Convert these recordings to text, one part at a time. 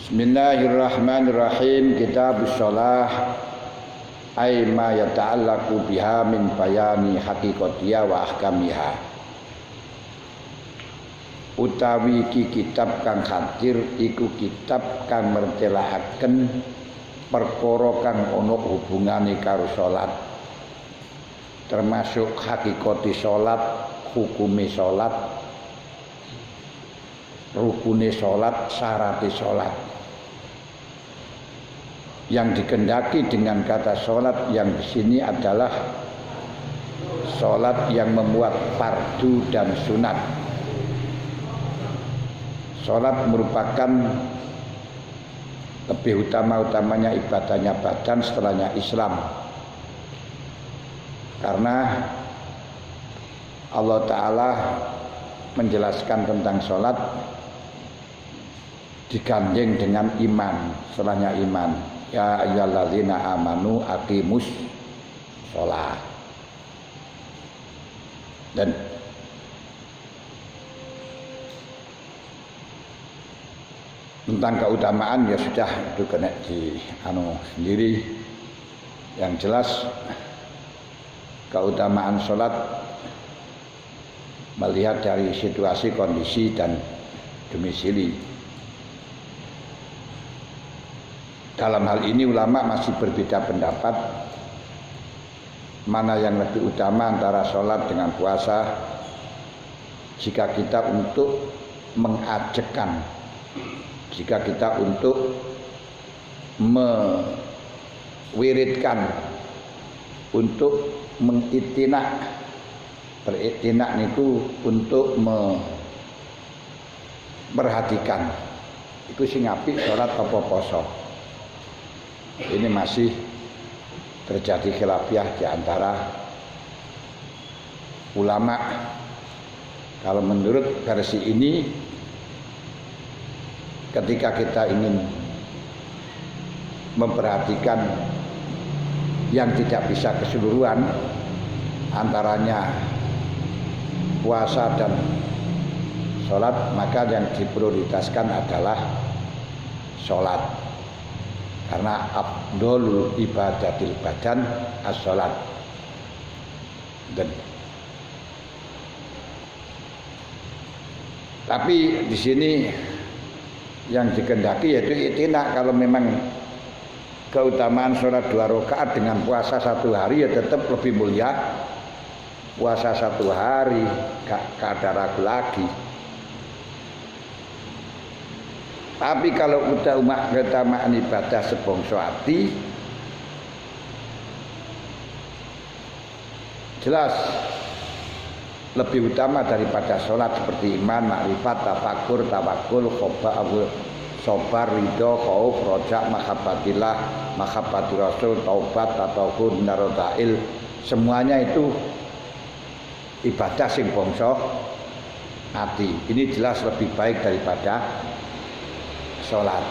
Bismillahirrahmanirrahim. Kitabus shalah ay ma yata'allaqu biha min bayani haqiqatiha wa ahkamiha. Utawi iki kitab kang hadir iku kitab kang mertelaaken perkara kang ana hubungane karo salat, termasuk hakikati salat, hukume salat, rukune salat, syarate salat. Yang dikendaki dengan kata salat yang di sini adalah salat yang memuat fardu dan sunat. Salat merupakan lebih utama-utamanya ibadahnya badan, setelahnya Islam. Karena Allah Ta'ala menjelaskan tentang salat digandeng dengan iman, setelahnya iman. Ya ayyuhalladzina amanu aqimus shalah. Dan tentang keutamaan ya sudah itu kena di sendiri. Yang jelas keutamaan salat melihat dari situasi, kondisi dan domisili. Dalam hal ini ulama masih berbeda pendapat mana yang lebih utama antara sholat dengan puasa. Jika kita untuk mengajekan, jika kita untuk mewiridkan, untuk mengiktinak, beriktinak itu untuk memperhatikan. Itu sing apik sholat apa poso. Ini masih terjadi khilafiyah di antara ulama. Kalau menurut versi ini, ketika kita ingin memperhatikan yang tidak bisa keseluruhan, antaranya puasa dan sholat, maka yang diprioritaskan adalah sholat. Karena afdholul ibadatil badan as-sholat. Dan tapi di sini yang dikehendaki yaitu iktinak. Kalau memang keutamaan sholat 2 rakaat dengan puasa 1 hari ya tetap lebih mulia. Puasa 1 hari gak ada ragu lagi. Tapi kalau udah keutamaan ibadah sebongso ati, jelas lebih utama daripada sholat seperti iman, makrifat, tafakur, tawakul, khobar, sobar, ridho, khauf, rojak, mahabbatillah, mahabbatir rasul, taubat, tatawkur, narodail. Semuanya itu ibadah sing bongso ati. Ini jelas lebih baik daripada sholat.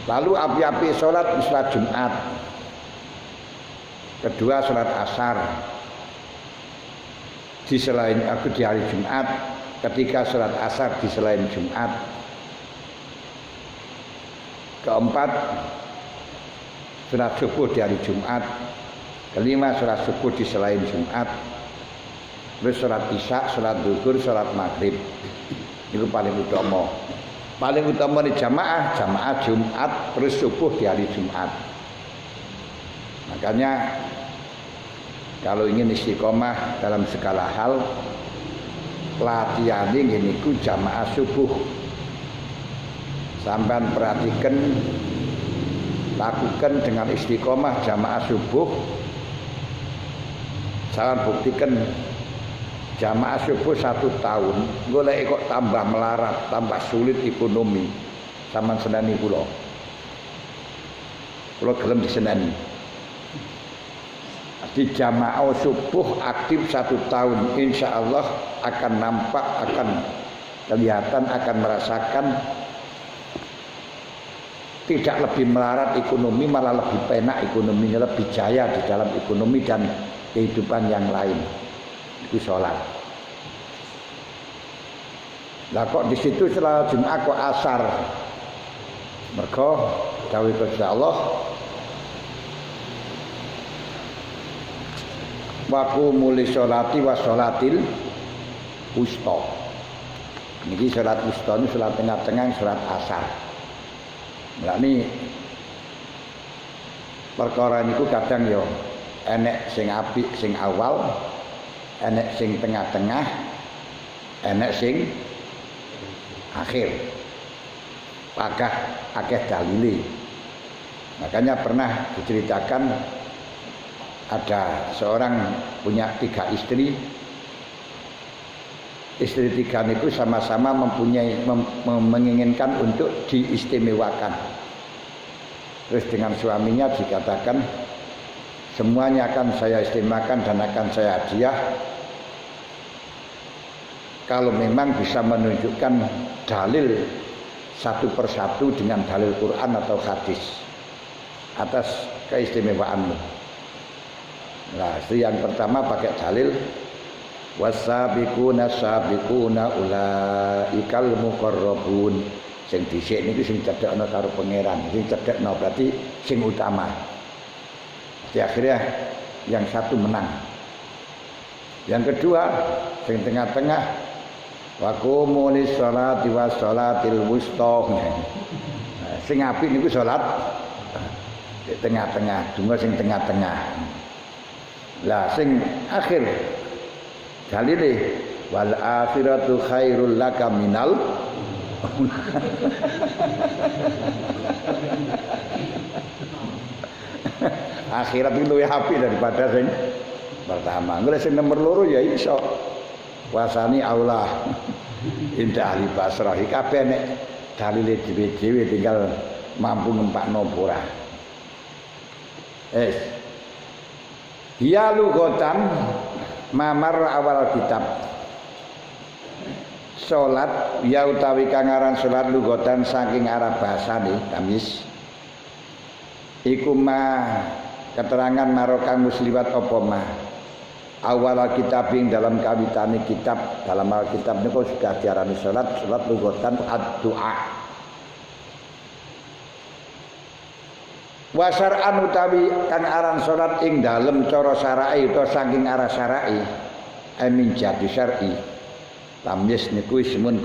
Lalu api-api sholat Jumat. Kedua sholat asar di selain di hari Jumat. Ketiga sholat asar di selain Jumat. Keempat sholat subuh di hari Jumat. Kelima sholat subuh di selain Jumat. Terus sholat isya, sholat zuhur, sholat maghrib. Itu paling utama. Paling utama di jamaah Jumat, terus subuh di hari Jumat. Makanya kalau ingin istiqomah dalam segala hal, latihan ini ku jamaah subuh. Sampai perhatikan, lakukan dengan istiqomah jamaah subuh. Saya buktikan jamaah subuh 1 tahun, golek kok tambah melarat, tambah sulit ekonomi. Sampeyan seneni kula. Kula gelem diseneni. Di jamaah subuh aktif 1 tahun, insya Allah akan nampak, akan kelihatan, akan merasakan tidak lebih melarat ekonomi, malah lebih penak ekonominya, lebih jaya di dalam ekonomi dan kehidupan yang lain. Itu sholat. Lah kok di situ salat Jumat kok asar? Mergo dawuh Gusti Allah waqumu lisholati wa sholatil wusta. Niki salat wusta niku salat tengah-tengah salat asar. Lah ini perkara niku kadang ya enek sing apik sing awal, enek sing tengah-tengah, enek sing akhir. Pakah akeh dalile. Makanya pernah diceritakan ada seorang punya 3 istri. Istri 3 itu sama-sama mempunyai menginginkan untuk diistimewakan. Terus dengan suaminya dikatakan semuanya akan saya istimewakan dan akan saya hadiah kalau memang bisa menunjukkan dalil satu persatu dengan dalil Quran atau hadis atas keistimewaanmu. Nah, istri yang pertama pakai dalil wasabiquna sabiquna ulaikal muqarrabun. Sing dhisik niku sing cedhekno karo pangeran, sing cedhekno berarti sing utama. Di akhirnya yang satu menang. Yang kedua sing tengah-tengah waqumu lis-sholati was-sholatil wusta. Sing apik niku salat di tengah-tengah, donga sing tengah-tengah. Lah sing akhir dalile wal akhiratu khairul laka minal akhirat itu lebih happy daripada sing pertama. Ngene sing nomor loro ya iso wasani Allah indah ahli Basrah iki kabeh nek dalile dhewe-dhewe tinggal mampu ngempakno ora. Ya lugotan mamar awal kitab salat ya utawi kang aran salat lugotan saking arah bahasane tamis iku ma keterangan marokang musliwat apa mah awal kitab ing dalam kawitane kitab dalam Alkitab niku sudah diarani salat lugotan ad-du'a wasar'an utawi kang aran salat ing dalem cara syar'i utawa saking arah syar'i amin jadi syar'i tamyiz niku ismun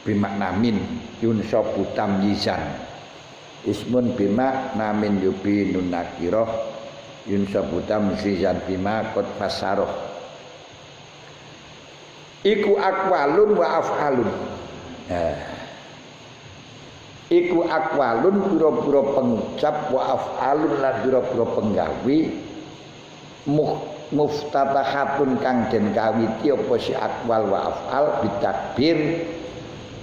bimaknamin yunsabu tamyizan ismun bimaknamin yubinun nakirah yunsabu tamyizan bima qad fasaroh iku aqwalun wa af'alun. Iku akwalun pura-pura pengucap wa af'alun lan pura-pura penggawe muftatahatun kang den kawiti apa si akwal wa af'al bitakbir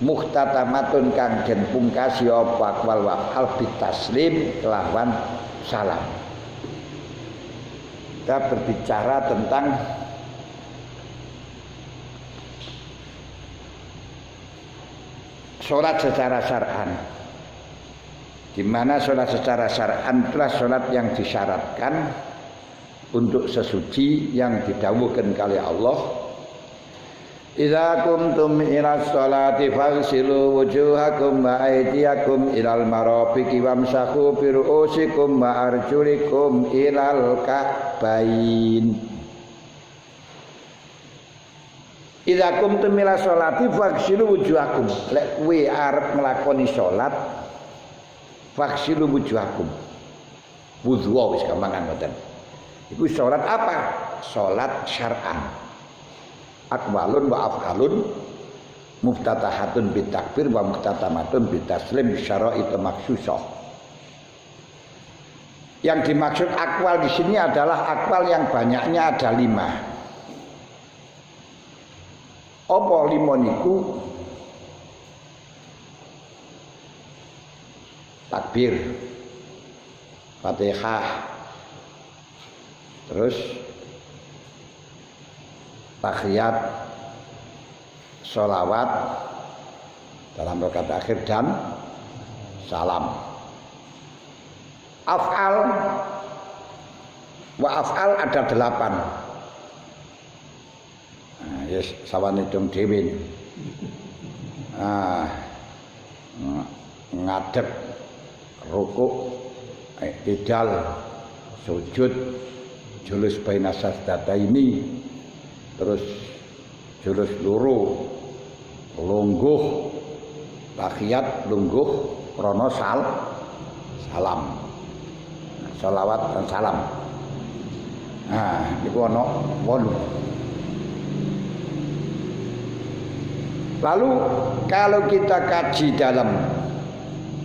muhtatamatun kang den pungkasi apa akwal wa af'al bitaslim kelawan salam. Kita berbicara tentang sholat secara syar'an. Di mana sholat secara syar'an itulah sholat yang disyaratkan untuk sesuci yang didhawuhkan oleh Allah. Idza kuntum ila sholati faghsilu wujuhakum wa aydiyakum ilal marafiqi wamsahu bi ru'usikum wa arjulikum ilal ka'bain. Idza kuntum ila sholati faghsilu wujuhakum. Lek kowe arep nglakoni salat faghsilu wujuhakum. Wudu wis gampangan ngoten. Iku salat apa? Salat syar'an. Aqwalun wa af'alun muftatahatun bitakbir wa muftatamatun bitaslim bisyara'it makhsusah. Yang dimaksud akwal di sini adalah akwal yang banyaknya ada 5. Apa 5 niku? Takbir, Fatihah, terus tahiyat, sholawat dalam rakaat akhir dan salam. Af'al wa af'al ada 8. Nah, yes sawane dong dhewe. Ngadeg rukuk idal sujud julus baina sajdataini terus julus loro lungguh tahiyat lungguh krana salam sholawat dan salam. Niku ana 8. Lalu kalau kita kaji dalam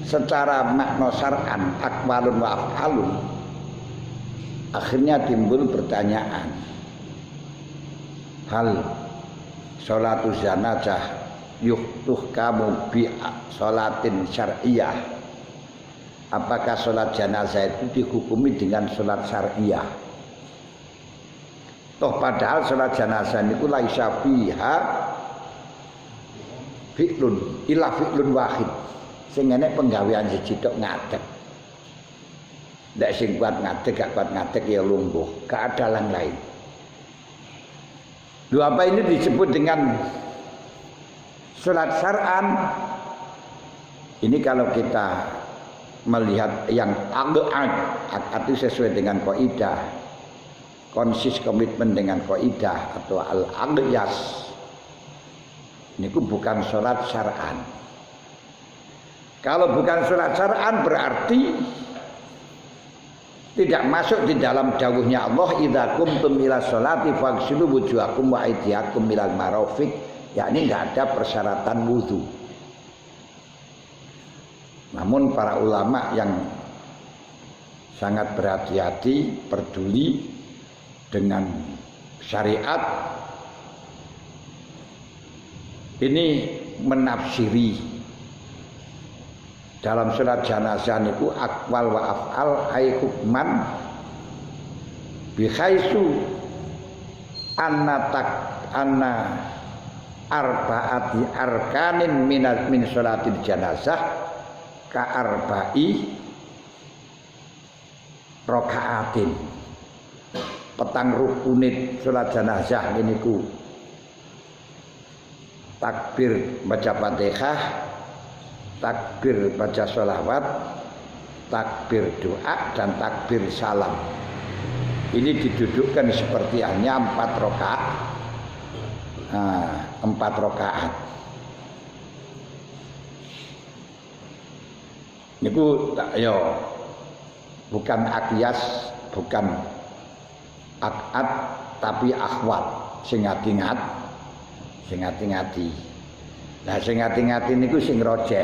secara makna syar'an aqwalun wa af'alun, akhirnya timbul pertanyaan, hal sholatu janazah yuhtuhkamu bi sholatin syar'iyah, apakah sholat janazah itu dihukumi dengan sholat syar'iyah? Toh padahal sholat janazah niku laisa fiha fi'lun illa fi'lun wahid, sing enek penggawean siji tok ngadeg. Ndak sing kuat ngadeg gak kuat ngadeg ya lungguh, gak ada yang lain. Apa ini disebut dengan sholat syar'an? Ini kalau kita melihat yang agak itu sesuai dengan kaidah, konsis komitmen dengan kaidah atau al-aqyas. Ini bukan sholat syar'an. Kalau bukan sholat syar'an berarti tidak masuk di dalam dawuhnya Allah, idza qumtum ila sholati faghsilu wujuhakum wa aydiyakum ilal marafiq, yakni enggak ada persyaratan wudu. Namun para ulama yang sangat berhati-hati, peduli dengan syariat ini menafsiri dalam sholat janazah niku aqwal wa af'al ay hukman bi khaisu anna arba'ati arkanin min sholatil janazah ka arba'i rakaatin. Petang rukunit sholat janazah niku takbir baca Fatihah, takbir baca sholawat, takbir doa dan takbir salam. Ini didudukkan seperti hanya 4 rakaat. 4 rakaat. Niku yo bukan aqyas, bukan akad, tapi akhwat. Sing ngati-ngati. Nah, sing ngati-ngati niku sing rojeh,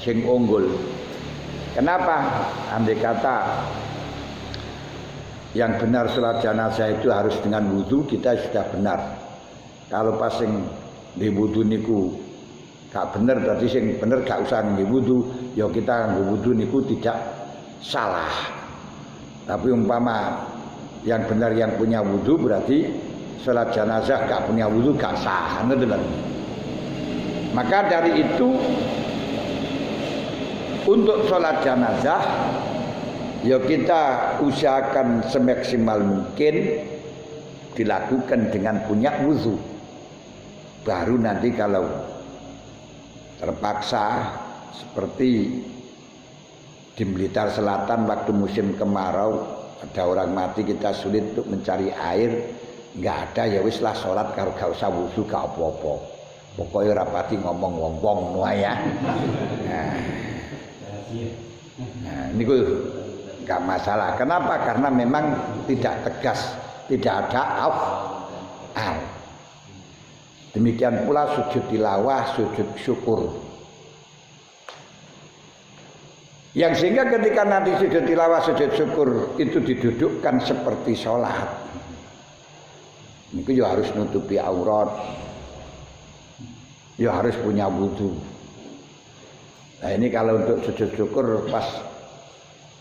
sing unggul. Kenapa? Andai kata yang benar sholat janazah itu harus dengan wudu, kita sudah benar. Kalau pas sing di wudu niku gak bener, berarti sing bener gak usah di wudu, ya kita nggo wudu niku tidak salah. Tapi umpama yang benar yang punya wudu berarti sholat jenazah gak punya wudu gak sah. Maka dari itu untuk sholat jenazah ya kita usahakan semaksimal mungkin dilakukan dengan punya wudu. Baru nanti kalau terpaksa seperti di Blitar Selatan waktu musim kemarau ada orang mati, kita sulit untuk mencari air, nggak ada, ya wis lah sholat karo gak usah wudu gak apa-apa. Pokoknya rapati ngomong wong-wong ya. Nah, ini nggak masalah. Kenapa? Karena memang tidak tegas, tidak ada af'al. Demikian pula sujud tilawah, sujud syukur. Yang sehingga ketika nanti sujud tilawah, sujud syukur itu didudukkan seperti sholat. Ini juga harus nutupi aurat, ya harus punya wudu. Nah ini kalau untuk sujud syukur pas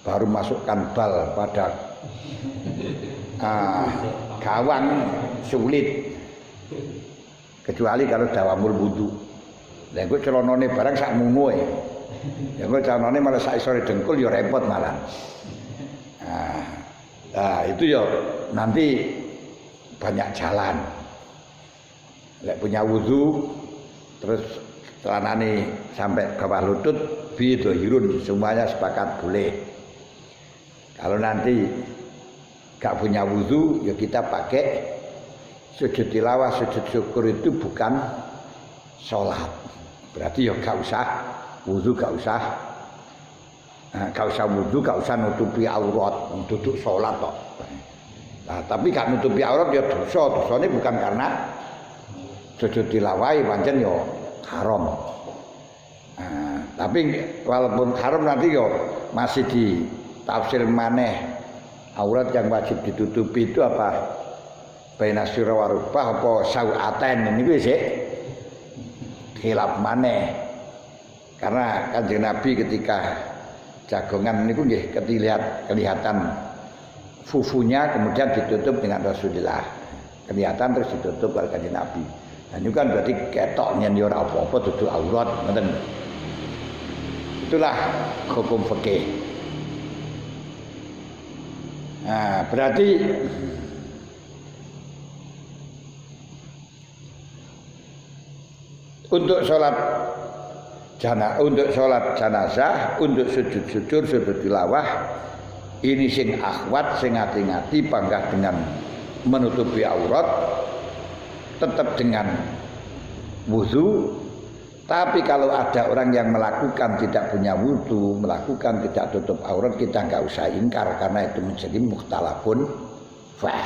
baru masukkan bal pada gawang sulit, kecuali kalau dawamul wudu. Lah gue celonone barang sak mumuhe. Ya gue celonone malah sak isore dengkul ya repot malah. Nah itu ya nanti banyak jalan. Lek punya wudu terus celanane sampai bawah lutut bidhahirun, semuanya sepakat boleh. Kalau nanti gak punya wudu ya kita pakai sujud tilawah, sujud syukur itu bukan sholat. Berarti ya gak usah wudu, gak usah wudu, gak usah nutupi aurat, duduk sholat kok. Nah, tapi gak nutupi aurat ya dosa. Dosanya bukan karena sujud tilawah pancen ya haram. Nah, tapi walaupun haram nanti ya masih di tafsir maneh. Aurat yang wajib ditutupi itu apa? Baina sirra wa rukbah apa sau'aten niku sik khilaf maneh. Karena Kanjeng Nabi ketika jagongan niku nggih kelihatan fufunya kemudian ditutup dengan Rasulullah. Kelihatan terus ditutup oleh Kanjeng Nabi. Nah ini kan berarti ketok nyen ya ora apa-apa dudu aurat, ngoten. Itulah hukum fikih. Nah, berarti untuk sholat jenazah, untuk sujud syukur, sujud tilawah, ini sing akhwat, sing ngati-ngati panggah dengan menutupi aurat, tetap dengan wudu. Tapi kalau ada orang yang melakukan tidak punya wudu, melakukan tidak tutup aurat, kita nggak usah ingkar karena itu menjadi mukhtalafun fah.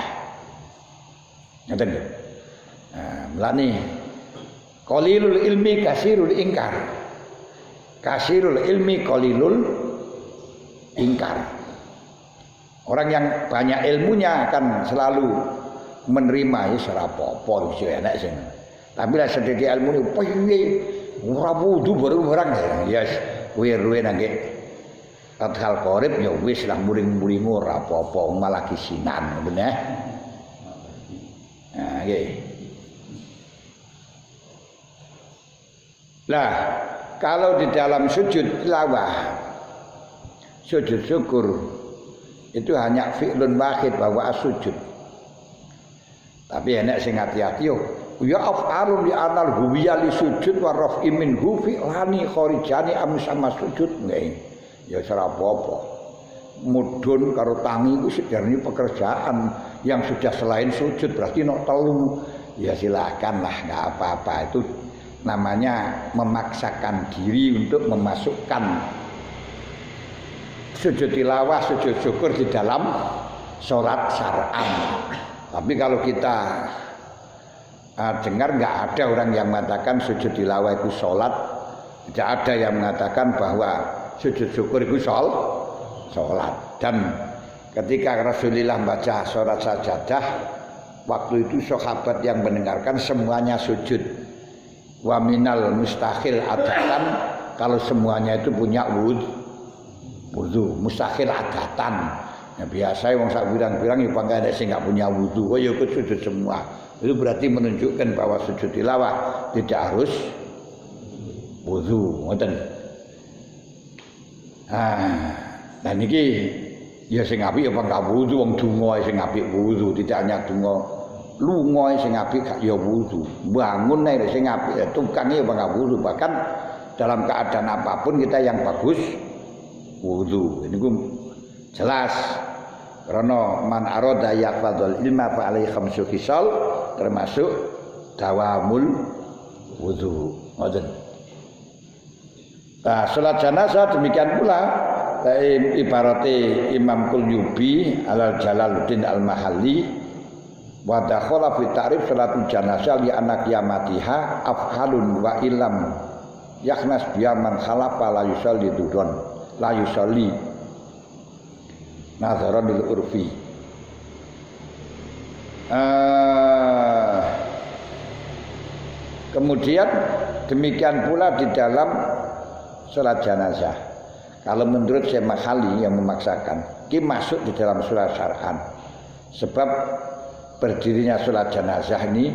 Ngerti? Nah, melani qalilul ilmi kasirul ingkar. Kasirul ilmi qalilul ingkar. Orang yang banyak ilmunya akan selalu menerima ya ora apa-apa iso enak sing. Tapi lah sedikit ilmu ni piye ora wudu bareng-bareng ya kuwi nangge Adhal Qorib ya wis lah muring-muring ora apa-apa malah kisinan ngoten ya. Nah nggih. Lah kalau di dalam sujud tilawah, sujud syukur itu hanya fi'lun wahid bahwa sujud. Tapi enak sing hati-hati yo. Ya af'alun li anal huwiyah li sujud wa raf'i minhu fi'lani kharijani am sama sujud nggih. Ya ora apa-apa. Mudhun karo tangi iku sejarane pekerjaan yang sudah selain sujud berarti nok telu. Ya silakan lah enggak apa-apa itu namanya memaksakan diri untuk memasukkan sujud tilawah, sujud syukur di dalam sholat syar'an. Tapi kalau kita dengar nggak ada orang yang mengatakan sujud tilawah itu sholat, tidak ada yang mengatakan bahwa sujud syukur itu sholat. Dan ketika Rasulullah baca surat sajadah, waktu itu sahabat yang mendengarkan semuanya sujud. Wa minal mustahil adatan, kalau semuanya itu punya wudu, mustahil adatan. Ya biasa wong sak pirang-pirang ya bangga ada sing enggak punya wudu, kok ya ikut sujud semua. Itu berarti menunjukkan bahwa sujud tilawah tidak harus wudu, ngoten. Nah niki ya sing apik ya enggak wudu, wong donga sing apik wudu, tidak hanya donga lunga sing apik gak ya wudu. Bangun nek sing apik tukange ya enggak wudu, bahkan dalam keadaan apapun kita yang bagus wudu. Ini jelas. Karena man arada yaqfadul ilma fa alaihi khamsu khisal termasuk dawamul wudu. Ngoten. Nah, salat jenazah demikian pula ibarate Imam Qulyubi Al Jalaluddin Al Mahalli wa dakhala fi ta'rif salatul jenazah li anak qiyamatiha afhalun wa illam yakhnas biyaman khalafa la yusalli dudon la yusalli nazaran bil urfi. Kemudian demikian pula di dalam salat jenazah. Kalau menurut Syekh Makhali yang memaksakan, ki masuk di dalam salat syar'an. Sebab berdirinya salat jenazah ini,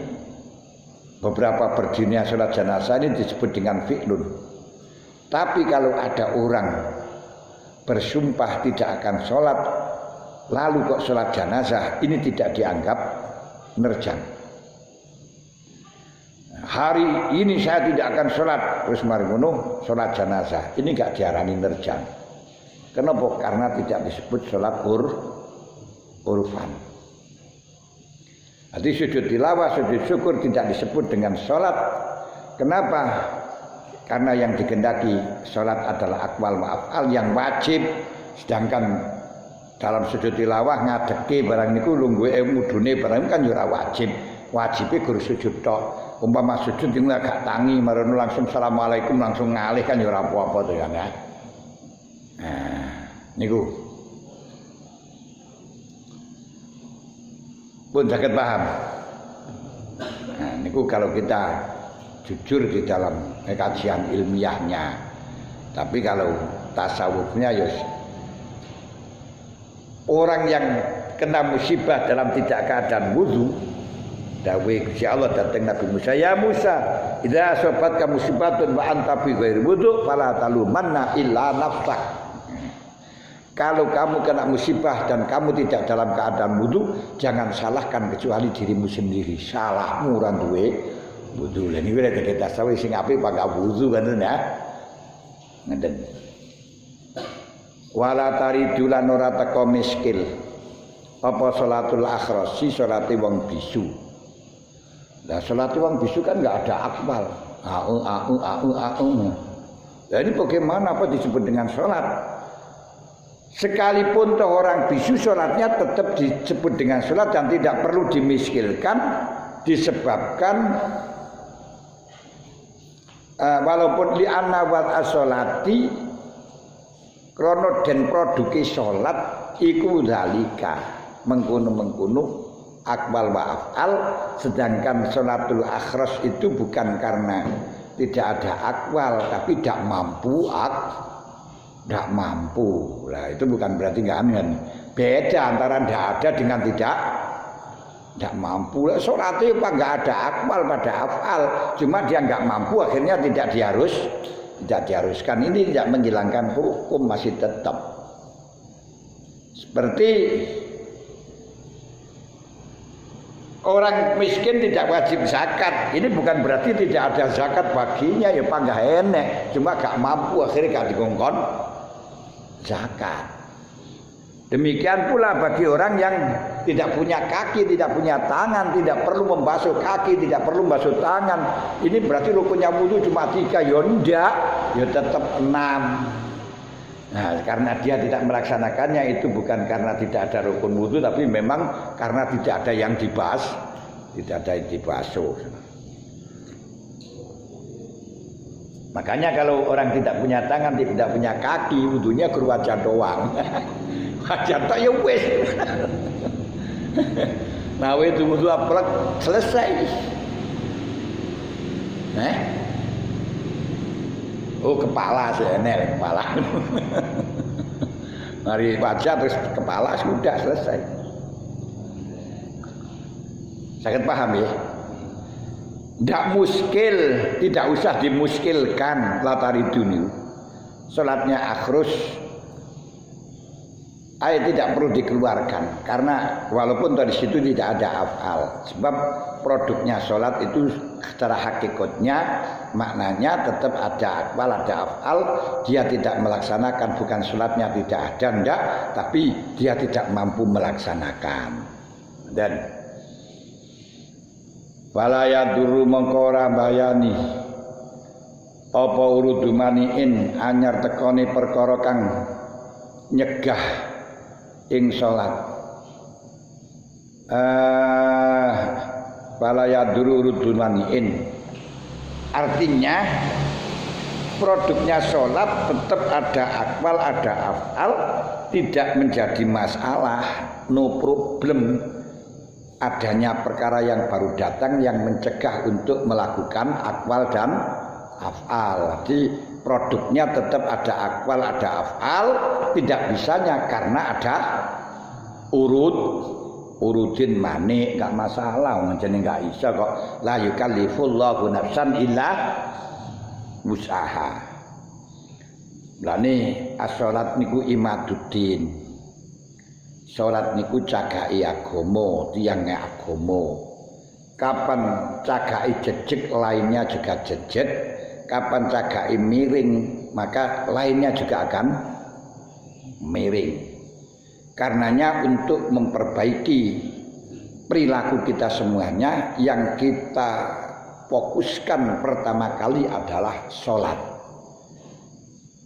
beberapa berdirinya salat jenazah ini disebut dengan fi'lun. Tapi kalau ada orang bersumpah tidak akan sholat lalu kok sholat jenazah, ini tidak dianggap nerjang. hari ini saya tidak akan sholat, terus mari ngono sholat jenazah, ini gak diarani nerjang. Kenapa? Karena tidak disebut sholat urfan. Jadi sujud tilawah, sujud syukur tidak disebut dengan sholat. Kenapa? Karena yang dikehendaki sholat adalah aqwal wa af'al yang wajib, sedangkan dalam sujud tilawah ngadeke barang niku lungguhe mudune barang kan ora wajib. Wajibe guru sujud tok. Umpama sujud yang agak tangi marono langsung assalamualaikum langsung ngalih kan ya ora apa-apa to ya. Nah, niku pun saged paham. Nah, niku kalau kita jujur di dalam kajian ilmiahnya. Tapi kalau tasawufnya ya orang yang kena musibah dalam tidak keadaan wudu, dawuh Gusti Allah datang Nabi Musa, ya Musa, idza asabatka musibatun wa anta fi ghairi wudu fala talumanna illa nafsak. Kalau kamu kena musibah dan kamu tidak dalam keadaan wudu, jangan salahkan kecuali dirimu sendiri. Salahmu ora duwe wudu. Lha niku nek kita sawi sing apik pakai wudu kan ya. Ngeten. Wala taridulan ora teko miskil. Apa salatul akhrasi salate wong bisu. Lah salate wong bisu kan enggak ada akbal. Au. Jadi bagaimana apa disebut dengan salat? Sekalipun toh orang bisu sholatnya tetap disebut dengan sholat dan tidak perlu dimiskilkan disebabkan walaupun li'anna wal as-sholati krono den produki sholat iku zalika mengkono akbal wa af'al, sedangkan sholatul akhras itu bukan karena tidak ada akwal tapi tidak mampu tidak mampu. Nah itu bukan berarti nggak amin. Beda antara tidak ada dengan tidak mampu. Sholatnya apa nggak ada akwal pada afal, cuma dia nggak mampu akhirnya tidak diharuskan. Ini tidak menghilangkan hukum, masih tetap seperti orang miskin tidak wajib zakat. Ini bukan berarti tidak ada zakat baginya, ya pak nggak enek, cuma nggak mampu akhirnya nggak dikongkon zakat. Demikian pula bagi orang yang tidak punya kaki, tidak punya tangan, tidak perlu membasuh kaki, tidak perlu membasuh tangan. Ini berarti rukunnya wudu cuma 3, ya enggak, ya tetap 6. Nah, karena dia tidak melaksanakannya itu bukan karena tidak ada rukun wudu, tapi memang karena tidak ada yang dibasuh, tidak ada yang dibasuh. Makanya kalau orang tidak punya tangan, tidak punya kaki, wudunya ke wajah doang. Wajah tok ya wis. Nah, itu wudu aplek selesai. Oh, kepala senel kepala. Mari wajah terus kepala sudah selesai. Sangat paham ya? Tidak muskil, tidak usah dimuskilkan latari dunia. Salatnya akhrus tidak perlu dikeluarkan karena walaupun dari situ tidak ada afal, sebab produknya salat itu secara hakikatnya maknanya tetap ada afal, ada afal. Dia tidak melaksanakan, bukan salatnya tidak ada enggak, tapi dia tidak mampu melaksanakan. Dan wala yaduru mengkora bayani apa urudu maniin anyar tekoni perkara kang nyegah ing salat. Wala yaduru urudu maniin artinya produknya salat tetap ada akwal, ada afal, tidak menjadi masalah, no problem. Adanya perkara yang baru datang yang mencegah untuk melakukan akwal dan af'al. Jadi produknya tetap ada akwal, ada af'al, tidak bisanya karena ada urudin mani, enggak masalah, ngene enggak bisa kok. La yukallifullahu nafsan illa wus'aha. Lane as-salat niku imaduddin. Salat niku cagake agama, tiyange agama. Kapan cagai jejeg lainnya juga jejeg, kapan cagai miring maka lainnya juga akan miring. Karenanya untuk memperbaiki perilaku kita semuanya yang kita fokuskan pertama kali adalah sholat.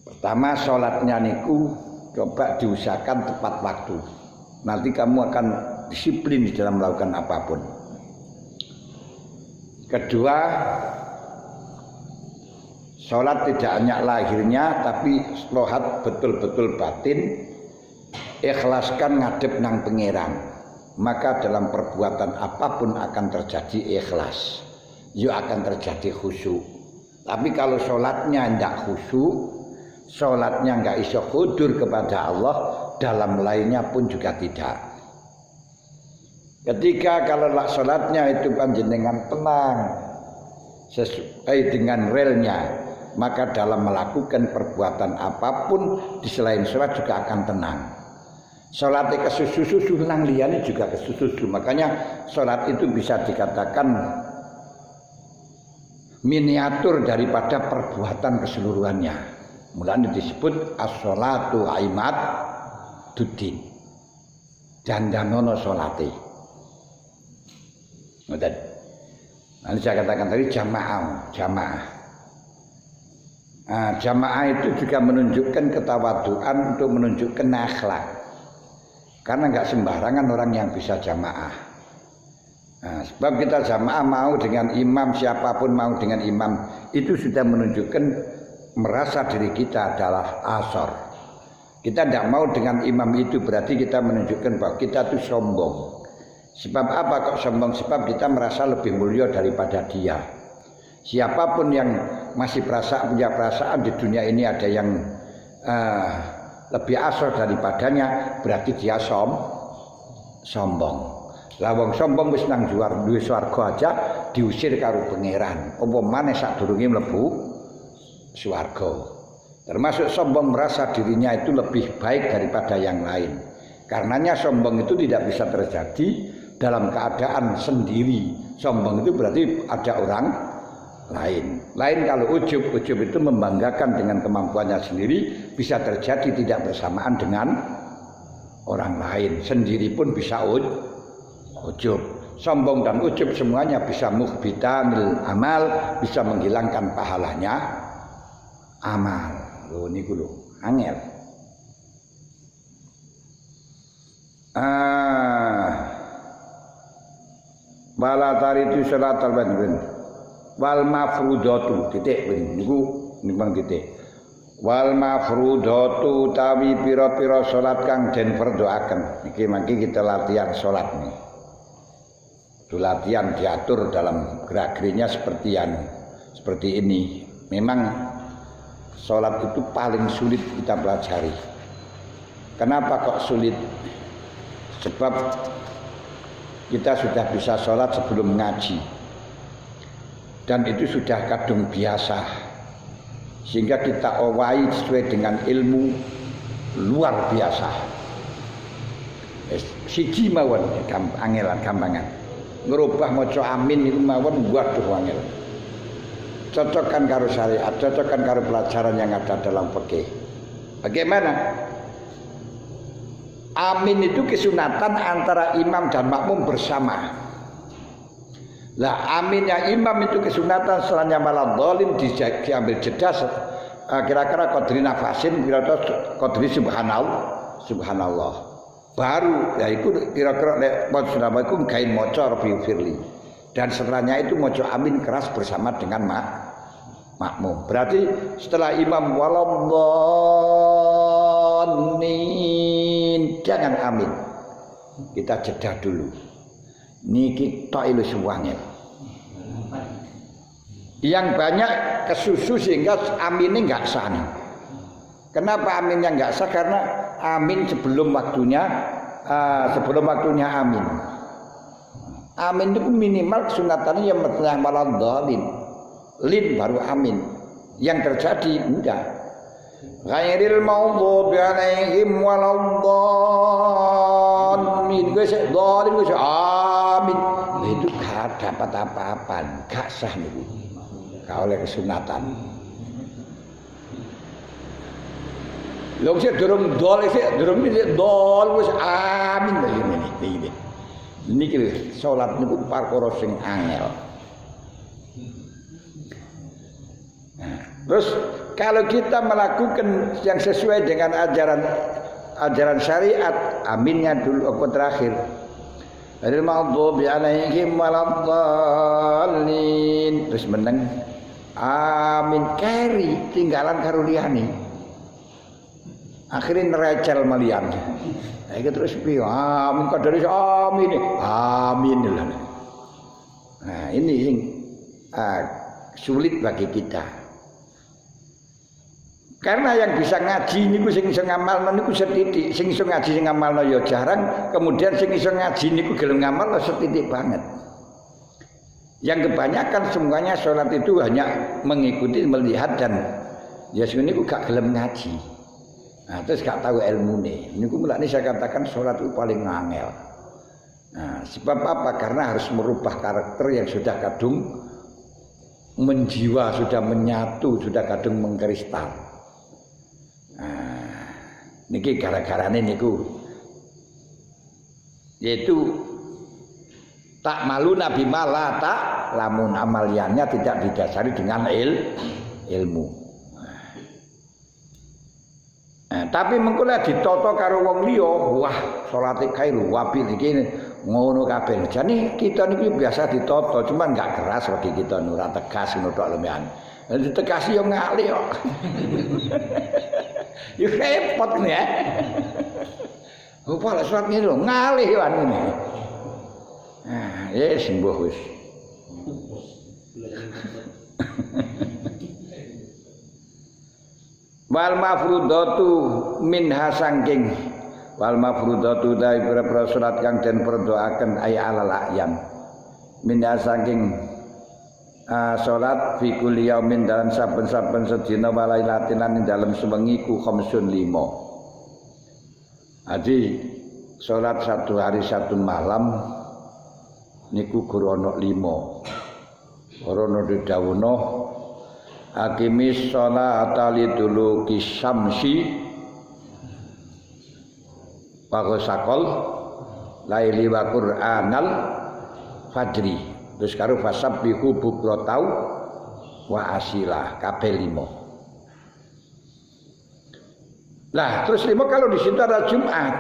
Pertama sholatnya niku coba diusahakan tepat waktu. Nanti kamu akan disiplin di dalam melakukan apapun. Kedua, sholat tidak hanya lahirnya tapi sholat betul-betul batin. Ikhlaskan ngadep nang pangeran, maka dalam perbuatan apapun akan terjadi ikhlas, akan terjadi khusyuk. Tapi kalau sholatnya tidak khusyuk, sholatnya nggak iso khudur kepada Allah, dalam lainnya pun juga tidak. Ketika kalau sholatnya itu panjenengan tenang sesuai dengan relnya, maka dalam melakukan perbuatan apapun di selain sholat juga akan tenang. Sholatnya kesusu-susu nang liyane juga kesusu-susu. Makanya sholat itu bisa dikatakan miniatur daripada perbuatan keseluruhannya. Mulanya disebut as-sholatu aimat duddin. Dandanono sholate. Nanti saya katakan tadi jamaah. Jamaah itu juga menunjukkan ketawaduan untuk menunjukkan akhlak. Karena nggak sembarangan orang yang bisa jamaah. Sebab kita jamaah mau dengan imam, siapapun mau dengan imam, itu sudah menunjukkan merasa diri kita adalah asor. Kita tidak mau dengan imam itu berarti kita menunjukkan bahwa kita itu sombong. Sebab apa kok sombong? Sebab kita merasa lebih mulia daripada dia. Siapapun yang masih punya perasaan di dunia ini ada yang lebih asor daripadanya, berarti dia sombong. Lawang sombong wis nang duwe swarga aja diusir karo pangeran. Apa maneh sadurunge mlebu swarga. Termasuk sombong merasa dirinya itu lebih baik daripada yang lain. Karenanya sombong itu tidak bisa terjadi dalam keadaan sendiri. Sombong itu berarti ada orang lain. Lain kalau ujub itu membanggakan dengan kemampuannya sendiri, bisa terjadi tidak bersamaan dengan orang lain. Sendiri pun bisa ujub. Sombong dan ujub semuanya bisa muhbitanil amal, bisa menghilangkan pahalanya amal. Loh niku lho, angel. Wala taritu salatal badrin wal mafrudatu titik niku nimbang titik wal mafrudatu tawi pira-pira salat kang den fardhoaken iki mangke kita latihan salat nih. Itu latihan diatur dalam gerak-geriknya seperti ini. Memang salat itu paling sulit kita pelajari. Kenapa kok sulit? Sebab kita sudah bisa sholat sebelum ngaji, dan itu sudah kadung biasa, sehingga kita owahi sesuai dengan ilmu luar biasa. Siji mawon angelan gampangan ngerubah maca amin itu mawon waduh angel. Cocokkan karo syariat, cocokkan karo pelajaran yang ada dalam fikih. Bagaimana? Amin itu kesunatan antara imam dan makmum bersama. Lah aminnya imam itu kesunatan setelahnya malam dolim diambil jeda kira-kira qadri nafasin, kira-kira qadri subhanallah. Baru ya itu kira-kira lek Assalamualaikum kain maca Rabbi firli. Dan setelahnya itu maca amin keras bersama dengan makmum. Berarti setelah imam waladhdallin jangan amin. Kita jeda dulu. Niki tok ilmu suwange. Yang banyak kesusu sehingga aminnya enggak sah. Kenapa aminnya enggak sah? Karena amin sebelum waktunya amin. Amin itu minimal kesunatannya yang waladhdallin. Lin baru amin. Yang terjadi enggak. Ghairil maghdubi alaihim waladdallin. Gue sik dhalim gue amin. Itu gak dapat apa-apa, gak sah niku. Gak oleh kesunatan. Lha sik durung dol wis amin to ini. Niki salat niku perkara sing angel. Nah, terus kalau kita melakukan yang sesuai dengan ajaran syariat, aminnya dulu apa terakhir. Al maghdubi alaihim waladdallin. Terus meneng amin keri tinggalan karo liyane. Akhirnya nerecel malian. Nah, terus piye? Amin kadare amin. Amin lah. Nah, ini yang sulit bagi kita. Karena yang bisa ngaji niku sing iso ngamalno niku setitik, sing iso ngaji sing ngamalno ya jarang, kemudian sing iso ngaji niku gelem ngamalno setitik banget. Yang kebanyakan semuanya sholat itu hanya mengikuti, melihat dan ya niku gak gelem ngaji. Nah, terus gak tahu ilmune. Niku mulane saya katakan sholat itu paling angel. Nah, sebab apa? Karena harus merubah karakter yang sudah kadung menjiwa, sudah menyatu, sudah kadung mengkristal. Nah, niki gara-garane niku yaitu tak malu nabi malah tak lamun amaliannya tidak didasari dengan ilmu. Nah, tapi mengko lek ditata karo wong liya, wah salate kae lho apik iki ngono kabeh. Jane kita niki biasa ditata, cuman enggak keras bagi kita ora tegas ngono tok lemean. Lah ditegasi yo ngalih kok. Yo repot nih ya. Apa lek salat ngene lho ngalih yo ngene. Nah, ya sembuh wis. Wal mafrudatu minha sangking wal mafrudatu dari beberapa surat kang den perdoaken ay alal ayam minha sangking salat fi kulli yaumin dalam saben-saben sedina walailatin lan dalam sewengi ku khamsun 5. Jadi salat satu hari satu malam niku guru ana 5. Ora ana didhawuhna Hakimis sholata liduluki syamsi Pakosakol Laili wa Qur'anal Fajri. Terus karo fasabbihu bukrotau wa asilah kabeh 5. Lah terus 5 kalau di situ ada Jumat.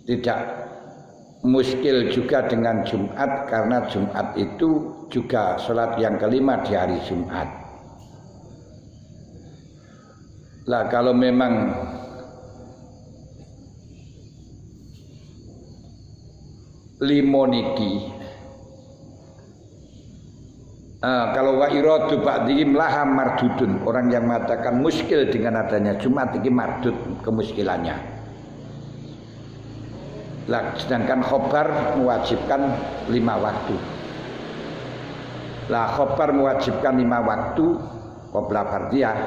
Tidak muskil juga dengan Jumat karena Jumat itu juga sholat yang kelima di hari Jumat. Lah kalau memang limo niki kalau wa iradu ba'dihim laha mardudun, orang yang mengatakan muskil dengan adanya Jumat ini mardud kemuskilannya. Lah sedangkan khobar mewajibkan 5 waktu. Lah khobar mewajibkan 5 waktu qabla fardiyah.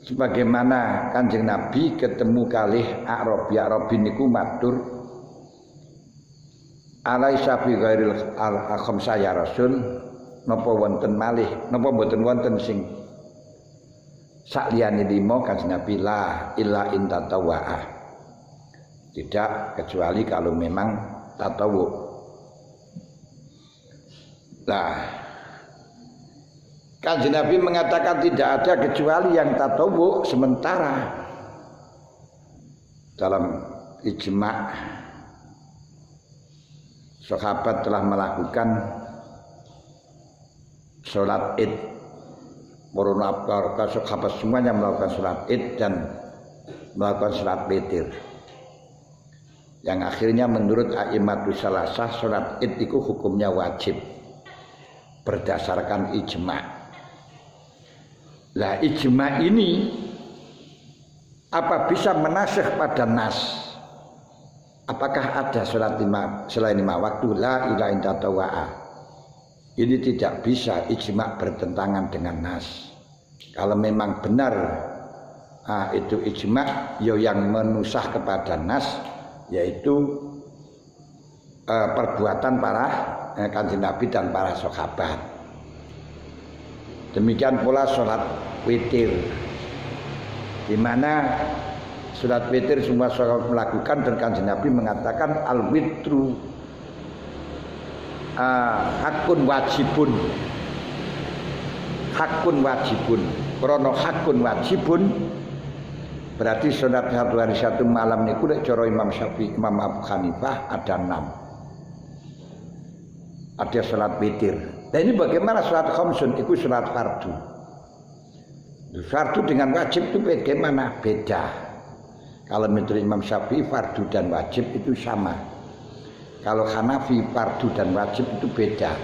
Sebagaimana Kanjeng Nabi ketemu kalih Arabi niku matur alaisa fi ghairil khamsa ya Rasul, napa wonten malih napa mboten wonten sing sakliyane 5 Kanjeng Nabi la illa in tatawwa. Tidak kecuali kalau memang tatawu. Nah, Kanjeng Nabi mengatakan tidak ada kecuali yang tatawu sementara dalam ijma' sahabat telah melakukan sholat id. Para sahabat semuanya melakukan sholat id dan melakukan sholat witir. Yang akhirnya menurut a'immatus salasah sholat id itu hukumnya wajib berdasarkan ijma'. Lah ijma' ini apa bisa menasikh pada nas? Apakah ada sholat 5 selain 5 waktu? La ilaha illallah. Ini tidak bisa, ijma' bertentangan dengan nas. Kalau memang benar itu ijma', yang menusah kepada nas, yaitu perbuatan para Kanjeng Nabi dan para sahabat. Demikian pula sholat witir, di mana sholat witir semua sahabat melakukan dan Kanjeng Nabi mengatakan al-witru hakun wajibun, hakun wajibun, krono hakun wajibun. Berarti sholat satu hari satu malam niku lek cara Imam Syafi'i, Imam Abu Hanifah ada 6. Ada sholat witir. Dan ini bagaimana sholat khamsun? Itu sholat fardu. Fardu dengan wajib itu bagaimana? Beda. Kalau menurut Imam Syafi'i fardu dan wajib itu sama. Kalau Hanafi fardu dan wajib itu beda.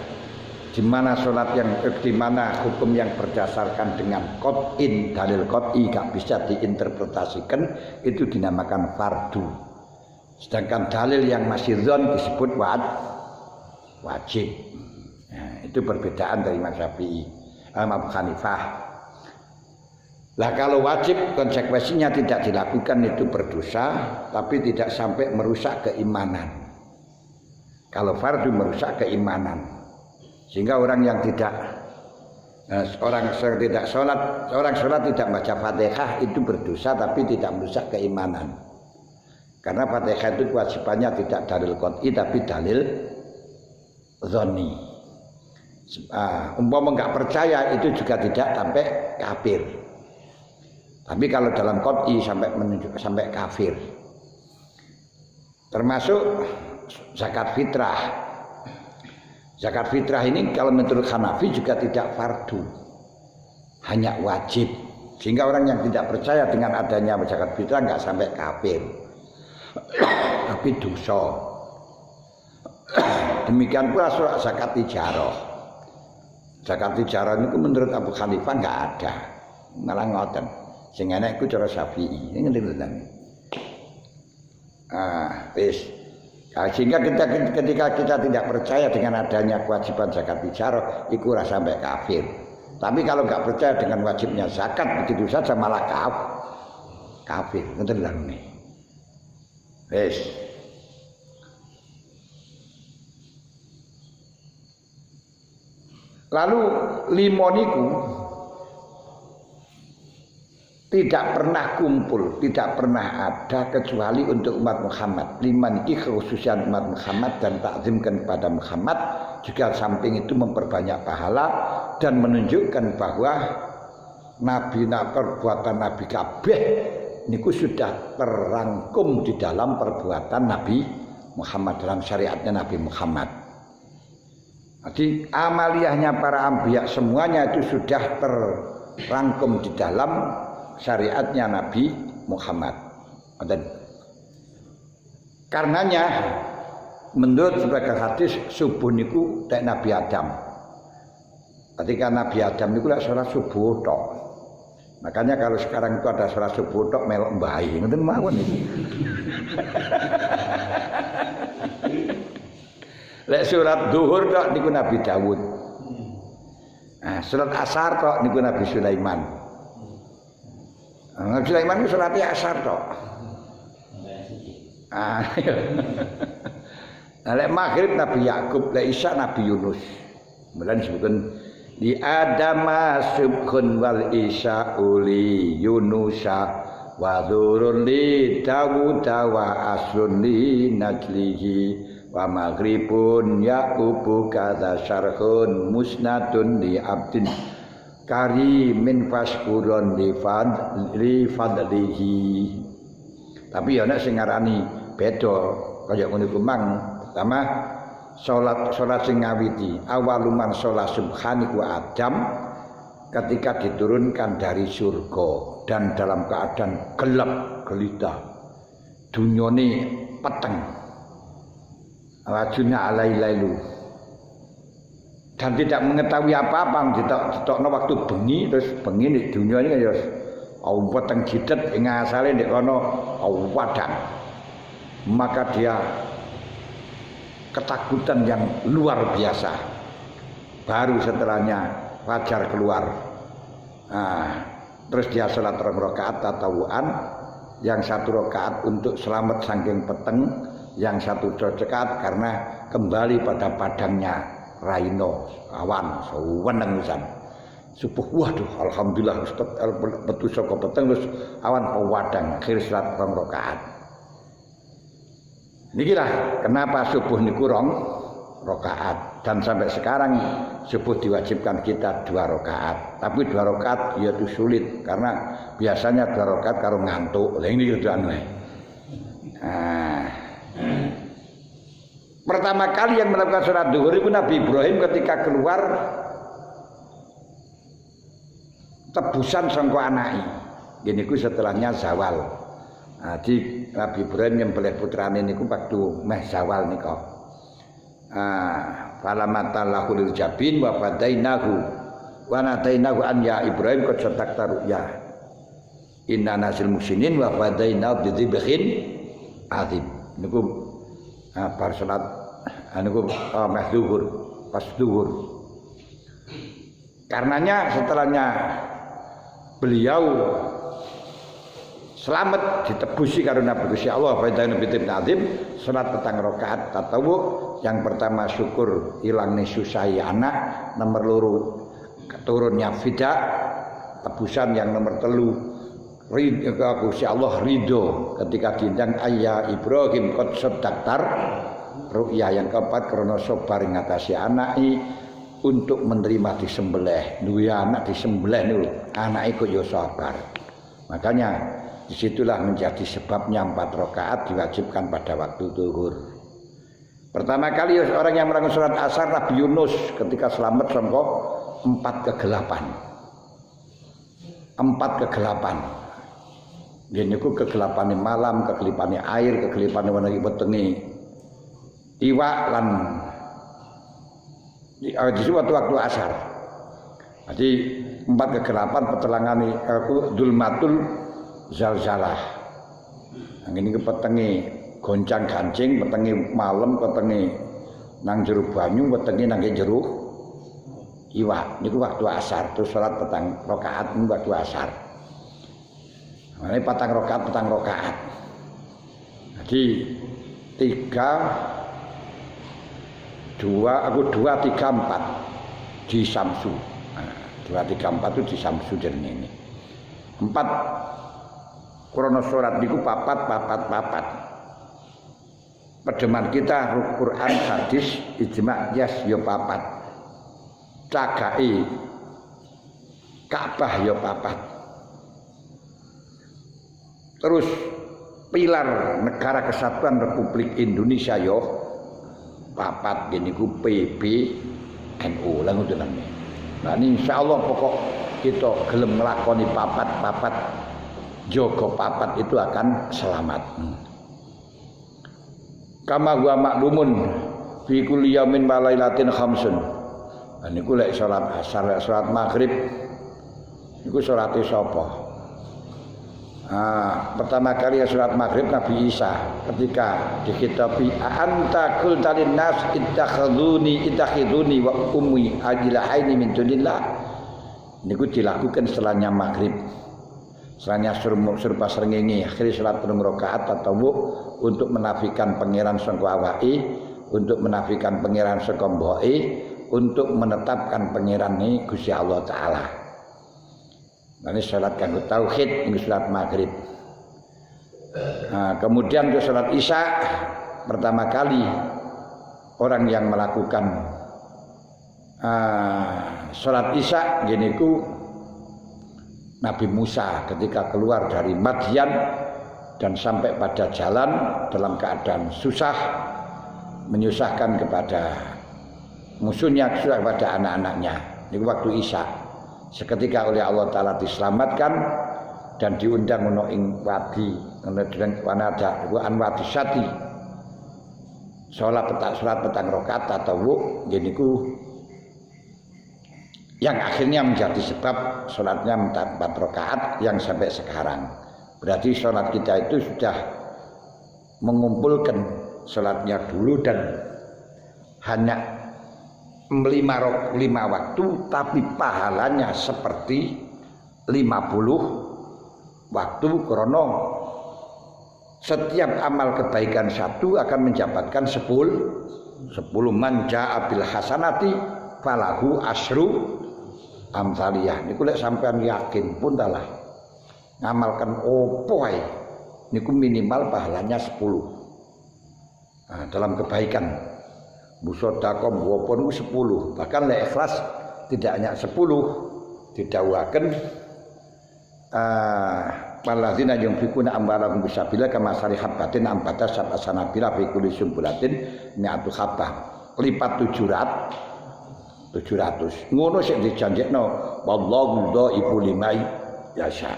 Di mana sholat yang di mana hukum yang berdasarkan dengan qot'in, dalil qot'i gak bisa diinterpretasikan itu dinamakan fardu. Sedangkan dalil yang masih dzon disebut wajib. Nah, itu perbedaan dari Imam Syafi'i, Imam Abu Hanifah. Lah kalau wajib konsekuensinya tidak dilakukan itu berdosa, tapi tidak sampai merusak keimanan. Kalau fardu merusak keimanan. Sehingga orang yang tidak orang tidak sholat, orang sholat tidak baca Fatihah itu berdosa tapi tidak merusak keimanan. Karena Fatihah itu kewajibannya tidak dalil qot'i tapi dalil dzanni. Umpama enggak percaya itu juga tidak sampai kafir. Tapi kalau dalam qot'i sampai menunjuk sampai kafir. Termasuk zakat fitrah. Zakat fitrah ini kalau menurut Hanafi juga tidak fardu, hanya wajib. Sehingga orang yang tidak percaya dengan adanya zakat fitrah nggak sampai kafir, tapi dosa. Demikian pula zakat tijarah. Zakat tijarah itu menurut Abu Hanifah nggak ada, malah ngoten. Sing enek iku cara Syafi'i. Ini ngerti. Wis. Sehingga ketika kita tidak percaya dengan adanya kewajiban zakat tijarah, itu rasa sampai kafir. Tapi kalau nggak percaya dengan wajibnya zakat, begitu saja malah kafir. Ngerti lah ini. Wes. Lalu limoniku tidak pernah kumpul, tidak pernah ada kecuali untuk umat Muhammad. 5 ini kekhususan umat Muhammad dan takzimkan kepada Muhammad, juga samping itu memperbanyak pahala dan menunjukkan bahwa perbuatan Nabi kabeh niku sudah terangkum di dalam perbuatan Nabi Muhammad, dalam syariatnya Nabi Muhammad. Jadi amaliyahnya para anbiya semuanya itu sudah terangkum di dalam syariatnya Nabi Muhammad. Karenanya menurut sebagian hadis subuh niku tek Nabi Adam. Ketika Nabi Adam niku lek salat subuh tok. Makanya kalau sekarang itu ada salat subuh tok melok mbahi, ngoten mawon iki. Lek surat zuhur tok niku Nabi Daud. Nah, surat asar tok niku Nabi Sulaiman. Nabi Sulaiman itu sholatnya asar toh. Lek maghrib Nabi Yakub, lek isya Nabi Yunus. Kemudian disebutkan di Adama subhun wal isya uli Yunusa wa dzurun li Dawud wa aslun li najlihi wa maghribun Yaqubu kadza syarhun musnadun li abdin karimin faskurun li fadlihi. Tapi ya nek sing ngarani beda kaya ngono iku mang. Pertama salat sing ngawiti awaluman salat subhaniku Adam ketika diturunkan dari surga dan dalam keadaan gelap gelita dunyane peteng wajuna alailailu dan tidak mengetahui apa-apa ditokno waktu bengi terus bengi di dunia ini ya weteng jidet ing asale nek kono wadan, maka dia ketakutan yang luar biasa. Baru setelahnya fajar keluar, terus dia salat 2 rakaat tatawuan, yang 1 rakaat untuk selamat saking peteng, yang satu cocekat karena kembali pada padangnya raino awan sewenang usan subuh waduh alhamdulillah Ustaz betul saka peteng terus awan pewadang akhir salat 2 rakaat nikilah kenapa subuh niku 2 rakaat dan sampai sekarang subuh diwajibkan kita 2 rakaat tapi 2 rakaat ya itu sulit karena biasanya 2 rakaat karo ngantuk lha ini kudu anu pertama kali yang melakukan sholat duhur itu Nabi Ibrahim ketika keluar tebusan sangko anai. Gini ku setelahnya zawal. Jadi Nabi Ibrahim nyembelih putrane niku waktu meh zawal nika. Falamata lahul jabin wa fadainahu wa natainahu an ya Ibrahim qad sadaqta ru'ya. Inna nasil musinin wa fadainahu bi dzibhin azim. Niku bar salat niku meh zuhur, pas zuhur. Karenanya setelahnya beliau selamat ditebusi karena Gusti Allah fadainahu bi dzibhin azim salat 4 rakaat tatawu yang pertama syukur hilangnya susai anak nomor 2 turunnya fida tebusan yang nomor 3 Gusti Allah ridho ketika diundang ayya Ibrahim qad sadaqtar ru'ya yang keempat karena sabar ngatasi anaki untuk menerima disembelih duwe anak disembelih niku anake kok ya sabar makanya disitulah menjadi sebabnya 4 rakaat diwajibkan pada waktu zuhur pertama kali orang yang melakukan sholat asar Nabi Yunus ketika selamat sangka 4 kegelapan 4 kegelapan Gini ku kegelapan malam, kegelapan air, kegelapan warna wetengi. Iwak lan di waktu asar. Jadi 4 kegelapan petelangani aku dulmatul zalzalah. Ini petengi goncang gancing, petengi malam, petengi nang jero banyu, petengi nang jero iwak. Niku waktu asar. Terus salat 4 rakaat waktu asar. Ini 4 rakaat. Jadi 2, 3, 4 di Samsu. 2, 3, 4 itu di Samsu jenenge ini. 4 krono salat niku 4. Pedoman kita Quran, hadis, ijma, yas ya 4. Cagake Ka'bah ya 4. Terus pilar Negara Kesatuan Republik Indonesia yo 4 gini ku PBNU lah ngoten nami. Nah insyaallah pokok kita gelem nglakoni 4 jaga 4 itu akan selamat. Kama huwa maklumun fi kulli yaumin wa lailatin khamsun. Nah niku lek salat asar, lek salat maghrib niku salate sapa? Pertama kali salat maghrib Nabi Isa ketika dikhitabi anta qulta lin nas ittakhiduni wa ummi ajilahaini min dunillah niku dilakukan setelahnya maghrib setelahnya surpa srengenge akhir salat 3 rakaat tatawu untuk menafikan pangeran sangka awake untuk menafikan pangeran saka mboke untuk menetapkan pangeran ini Gusti Allah taala. Ini salat kanggo tauhid ini salat maghrib. Kemudian ke salat isya pertama kali orang yang melakukan salat isya gini ku Nabi Musa ketika keluar dari Madian dan sampai pada jalan dalam keadaan susah menyusahkan kepada musuhnya kepada anak-anaknya. Ini waktu isya. Seketika oleh Allah Ta'ala diselamatkan dan diundang ono ing wadi dengan wanada iku anwati syati salat petang rakaat atau giniku yang akhirnya menjadi sebab salatnya 4 rakaat yang sampai sekarang. Berarti salat kita itu sudah mengumpulkan salatnya dulu dan hanya 5 waktu tapi pahalanya seperti 50 waktu krono setiap amal kebaikan satu akan mendapatkan 10 man jaa bil hasanati falahu asyru amsaliyah. Niku lek sampean yakin pun dalah ngamalkan opo ae niku minimal pahalanya 10. Nah, dalam kebaikan musodaqah walaupun 10, bahkan lek ikhlas tidak hanya 10 didawuhaken Waladzina yunfikuna amwalahum fisabilillah kamasali habbatin ambata sab'a sanabila fi kulli sumbulatin mi'atu habbah lipat 700 ngono sing dijanjekno wallahu dhaifu liman yasha.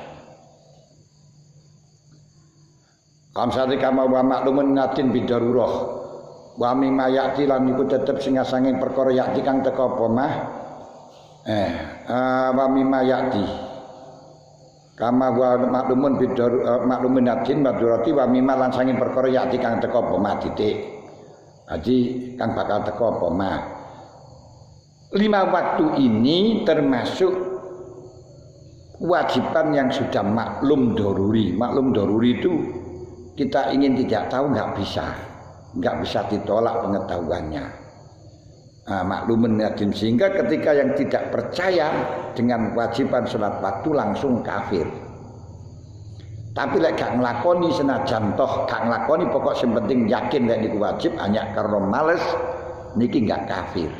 Kamsati kama wa maklumun natin bidarurah wa mimma ya'ti lan iku tetep sing sanging perkara ya'ti kang teka apa mah wa mimma ya'ti kama wa maklumun bidar maklumun natin madurati wa mimma lan sanging perkara ya'ti kang teka apa mah titik. Haji kang bakal teka apa mah. 5 waktu ini termasuk kewajiban yang sudah maklum doruri. Maklum doruri itu kita ingin tidak tahu nggak bisa ditolak pengetahuannya. Maklumun nadim, sehingga ketika yang tidak percaya dengan kewajiban sholat waktu langsung kafir. Tapi lek gak nglakoni senajan toh gak nglakoni pokok sing penting yakin lek niku wajib hanya karena males niki gak kafir.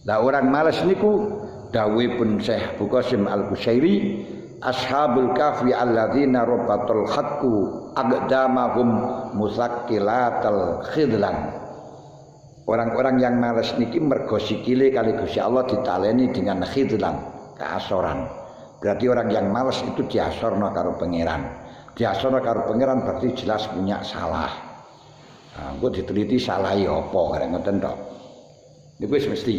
Lah orang males niku dawuhipun Syekh Buqasim Al-Qushairi ashabul kahfi alladzina rabatul haqqu aqdamahum musakkilatal khidlan. Orang-orang yang malas niki mergo sikile kali Gusti Allah ditaleni dengan khidlan, keasoran. Berarti orang yang malas itu diasorno karo pangeran. Diasorno karo pangeran berarti jelas punya salah. Nah, engko diteliti salahe apa karek ngoten tok. Niku wis mesti.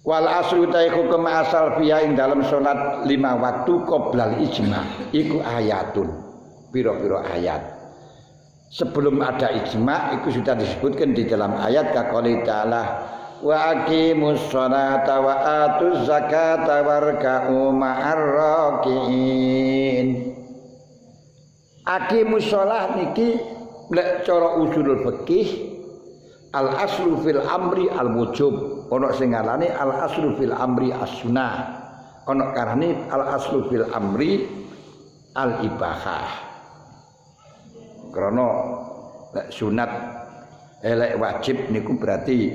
Wal asru ta hukum asal fiya ing dalam salat 5 waktu qoblal ijma iku ayatun. Pira-pira ayat. Sebelum ada ijma itu sudah disebutkan di dalam ayat kaqouli ta'ala wa aqimus sholata wa atuz zakata warka'u ma'ar rakiin. Aqimus sholah niki lek cara usulul fikih al aslu fil amri al wujub, ana sing ngarani al aslu fil amri as-sunnah, ana karane al aslu fil amri al ibahah. Karena sunat elek wajib niku berarti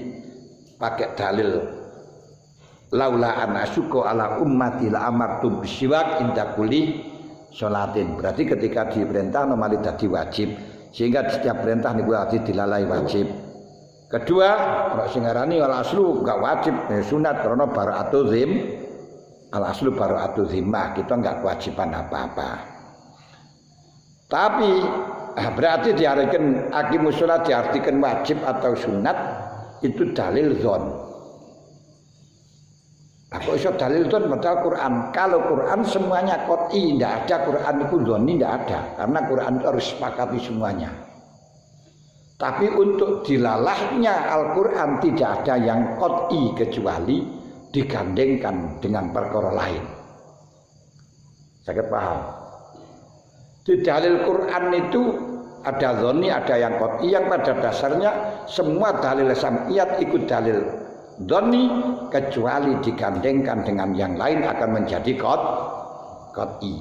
pakai dalil laula an asyqa ala ummati la amartu bisiwak inda kulli sholatin. Berarti ketika diperintah nomali dadi wajib, sehingga setiap perintah niku dadi dilalai wajib. Kedua, ora sing ngarani al aslu enggak wajib sunat karena bara'atu zim. Al aslu bara'atu zimmah, kita enggak kewajiban apa-apa. Tapi berarti diartikan aqimus sholat diartikan wajib atau sunat itu dalil zon. Apa iso dalil zon padahal Quran? Kalau Quran semuanya qot'i, tidak ada Quran itu zoni, tidak ada. Karena Quran itu harus sepakati semuanya. Tapi untuk dilalahnya Al-Quran tidak ada yang qot'i kecuali digandengkan dengan perkara lain. Saya paham. Di dalil Quran itu ada zoni, ada yang qot'i, yang pada dasarnya semua dalil sam'iyat ikut dalil zoni kecuali digandengkan dengan yang lain akan menjadi qot'i.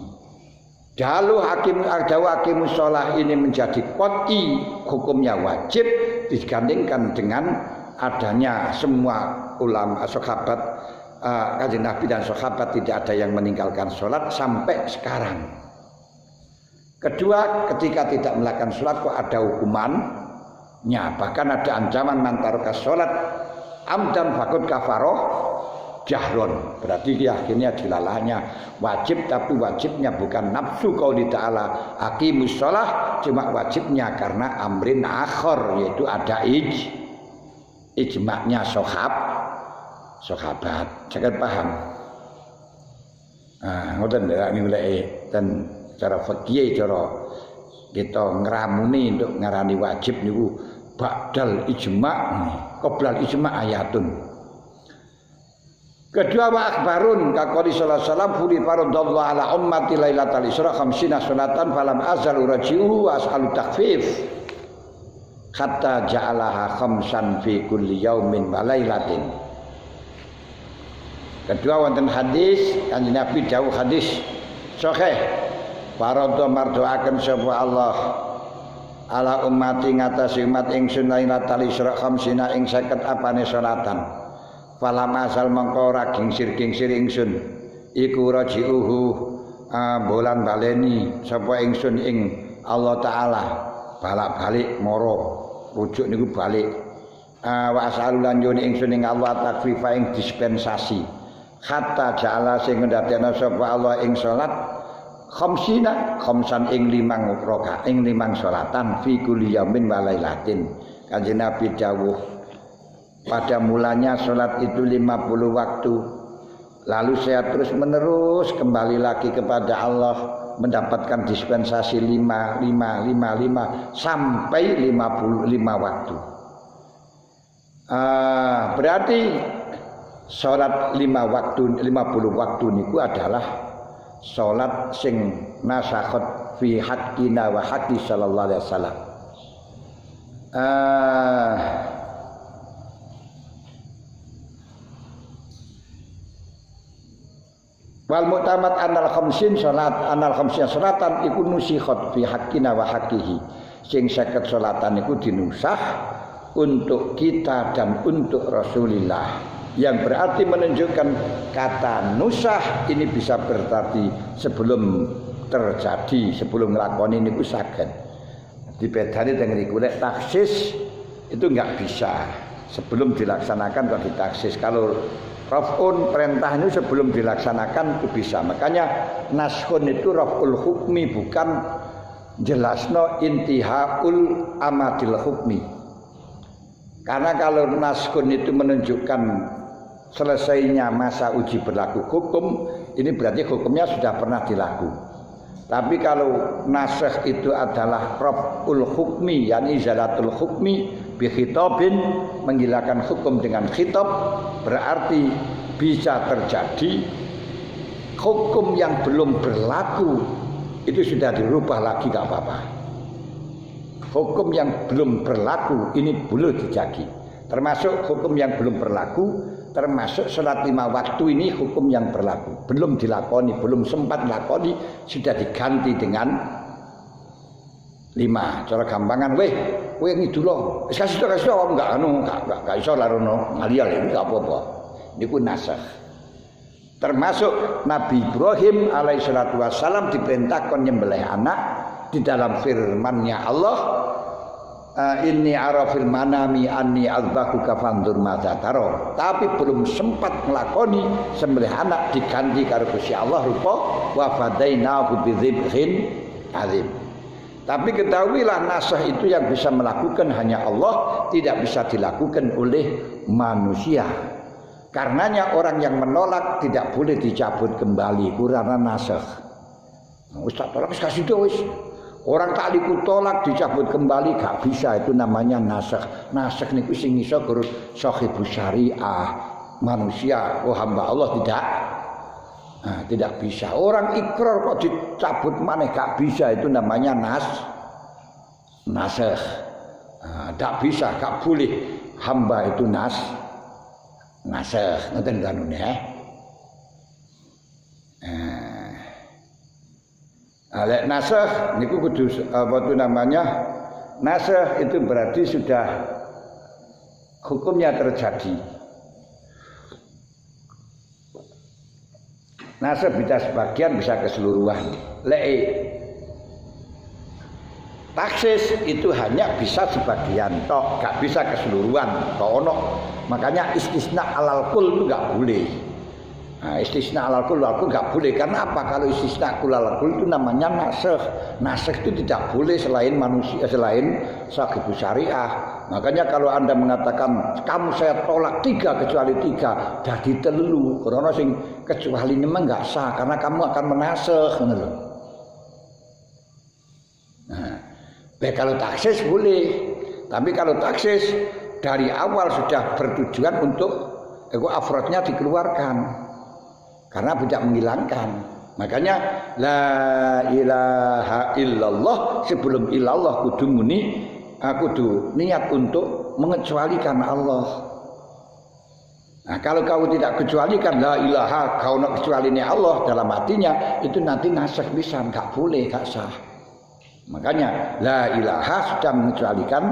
Dalu hakimus sholah ini menjadi qot'i, hukumnya wajib digandengkan dengan adanya semua ulama sahabat kanjeng Nabi dan sahabat tidak ada yang meninggalkan sholat sampai sekarang. Kedua, ketika tidak melakukan sholat kok ada hukumannya, bahkan ada ancaman mantaroka sholat amdan fakut kafaroh jahron. Berarti akhirnya dilalahnya wajib, tapi wajibnya bukan nafsu qauli ta'ala aqimus sholah, cuma wajibnya karena amrin akhor, yaitu ada ijma'nya sahabat. Jangan paham. Nah, ngoten ndak mulai dan cara fikih cara kita ngramuni untuk ngarani wajib niku ba'dal ijma' qoblal ijma' ayatun. Kedua wa akhbarun kaqali sallallahu alaihi wasallam furi faradallahu ala ummati lailatal isra khamsina salatan falam azal uraji'u wa as'alu takhfif hatta ja'alaha khamsan fi kulli yaumin wa lailatin. Kedua wonten hadis Kanjeng Nabi dawuh hadis sahih faradha mardoaken sapa Allah ala ummati ngatasi umat ingsun lailatal isra khamsina ing 50 apane salatan. Falam asal mengko ora gingsir-gingsir ingsun iku rajiuhu bolan baleni sapa ingsun ing Allah taala balak-balik moro rujuk niku balik wa asal lan nyuwun ingsun ing Allah takfifa ing dispensasi hatta ja'ala sing ngendhatena sapa Allah ing salat khamsan ing 5 rakaat ing 5 salatan fi kulli yaumin wa lailatin. Kanjeng Nabi dawuh pada mulanya sholat itu 50 waktu. Lalu saya terus menerus kembali lagi kepada Allah mendapatkan dispensasi 5 sampai 55 waktu. Berarti sholat 50 waktu niku adalah sholat sing nasakhat fi haqqina wa haqqi sallallahu alaihi wasallam. Wal mu'tamad anal khamsin salatan iku nusikhat fi haqqina wa haqqihi. Sing 50 salatan iku dinusah untuk kita dan untuk Rasulullah. Yang berarti menunjukkan kata nusah ini bisa berarti sebelum terjadi, sebelum nglakoni niku saged. Dibedani dengan iku nek taksis itu enggak bisa. Sebelum dilaksanakan kok ditaksis. Kalau raf'un perintah ini sebelum dilaksanakan itu bisa. Makanya nashun itu raf'ul hukmi bukan jelasno intihaul amadil hukmi. Karena kalau nashun itu menunjukkan selesainya masa uji berlaku hukum, ini berarti hukumnya sudah pernah dilaku. Tapi kalau nasakh itu adalah raf'ul hukmi, yakni izalatul hukmi bi khitabin, menghilangkan hukum dengan khitab, berarti bisa terjadi hukum yang belum berlaku itu sudah dirubah lagi, enggak apa-apa. Hukum yang belum berlaku ini boleh dijagi. Termasuk hukum yang belum berlaku, termasuk sholat 5 waktu ini hukum yang berlaku. Belum dilakoni, belum sempat dilakoni, sudah diganti dengan 5. Cara gampangan, kowe ngidul wis kasih enggak iso larono ngalial iki enggak apa-apa. Niku nasakh. Termasuk Nabi Ibrahim alaihi salatu wassalam diperintahkan nyembelih anak di dalam firman-Nya Allah, inni arafil manami anni azbahuka fandur madza tara. Tapi belum sempat nglakoni sembelih anak diganti karo Gusti Allah rupa wa fadainahu bidzibhin azim. Tapi ketahuilah nasakh itu yang bisa melakukan hanya Allah, tidak bisa dilakukan oleh manusia. Karenanya orang yang menolak tidak boleh dicabut kembali karena nasakh. Ustaz tolak kasih do wis. Orang tak tolak dicabut kembali gak bisa, itu namanya nasakh. Nasakh niku sing iso guru sahibus syariah, manusia, hamba Allah tidak. Nah, tidak bisa. Orang ikrar kok dicabut maneh gak bisa, itu namanya nasakh. Nah, tak bisa, gak boleh hamba itu nasakh. Ngoten kanune Alek nasakh niku kudu apa itu namanya? Nasakh itu berarti sudah hukumnya terjadi. Nasakh bisa sebagian, bisa keseluruhan. Taksis itu hanya bisa sebagian tok, gak bisa keseluruhan. Tok ono. Makanya istisna alal kul itu gak boleh. Nah, istisna alal kul gak boleh. Karena apa? Kalau istisna alal kul itu namanya nasakh. Nasakh itu tidak boleh selain manusia, selain sahibus syariah. Makanya kalau Anda mengatakan kamu saya tolak 3 kecuali 3, dadi telu. Karena sing kecuali memang enggak sah karena kamu akan menasakh, ngono lho. Nah, kalau taksis boleh. Tapi kalau taksis dari awal sudah bertujuan untuk itu afrodnya dikeluarkan karena tidak menghilangkan. Makanya la ilaha illallah sebelum illallah kudu muni kudu niat untuk mengecualikan Allah. Nah, kalau kau tidak kecualikan la ilaha kau nak kecualinya Allah dalam hatinya itu nanti nasakh bisa enggak boleh enggak sah. Makanya la ilaha sudah mengecualikan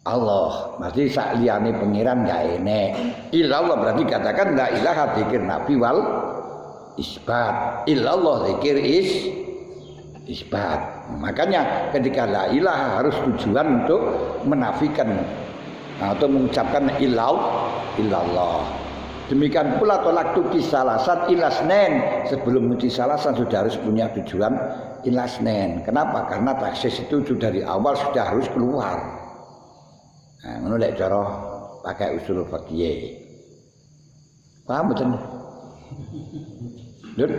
Allah, berarti sak liyane pengiran enggak enek. Illallah berarti katakan la ilaha zikir nabi wal isbat, illallah zikir isbat. Makanya ketika la ilaha harus tujuan untuk menafikan atau mengucapkan illallah. Demikian pula tolak tuki salasan ilasnen, sebelum uji salasan sudah harus punya tujuan ilasnen. Kenapa? Karena taksis itu sudah dari awal sudah harus keluar. Nah, ngono lek cara pakai usul fikih. Paham betul? Dut.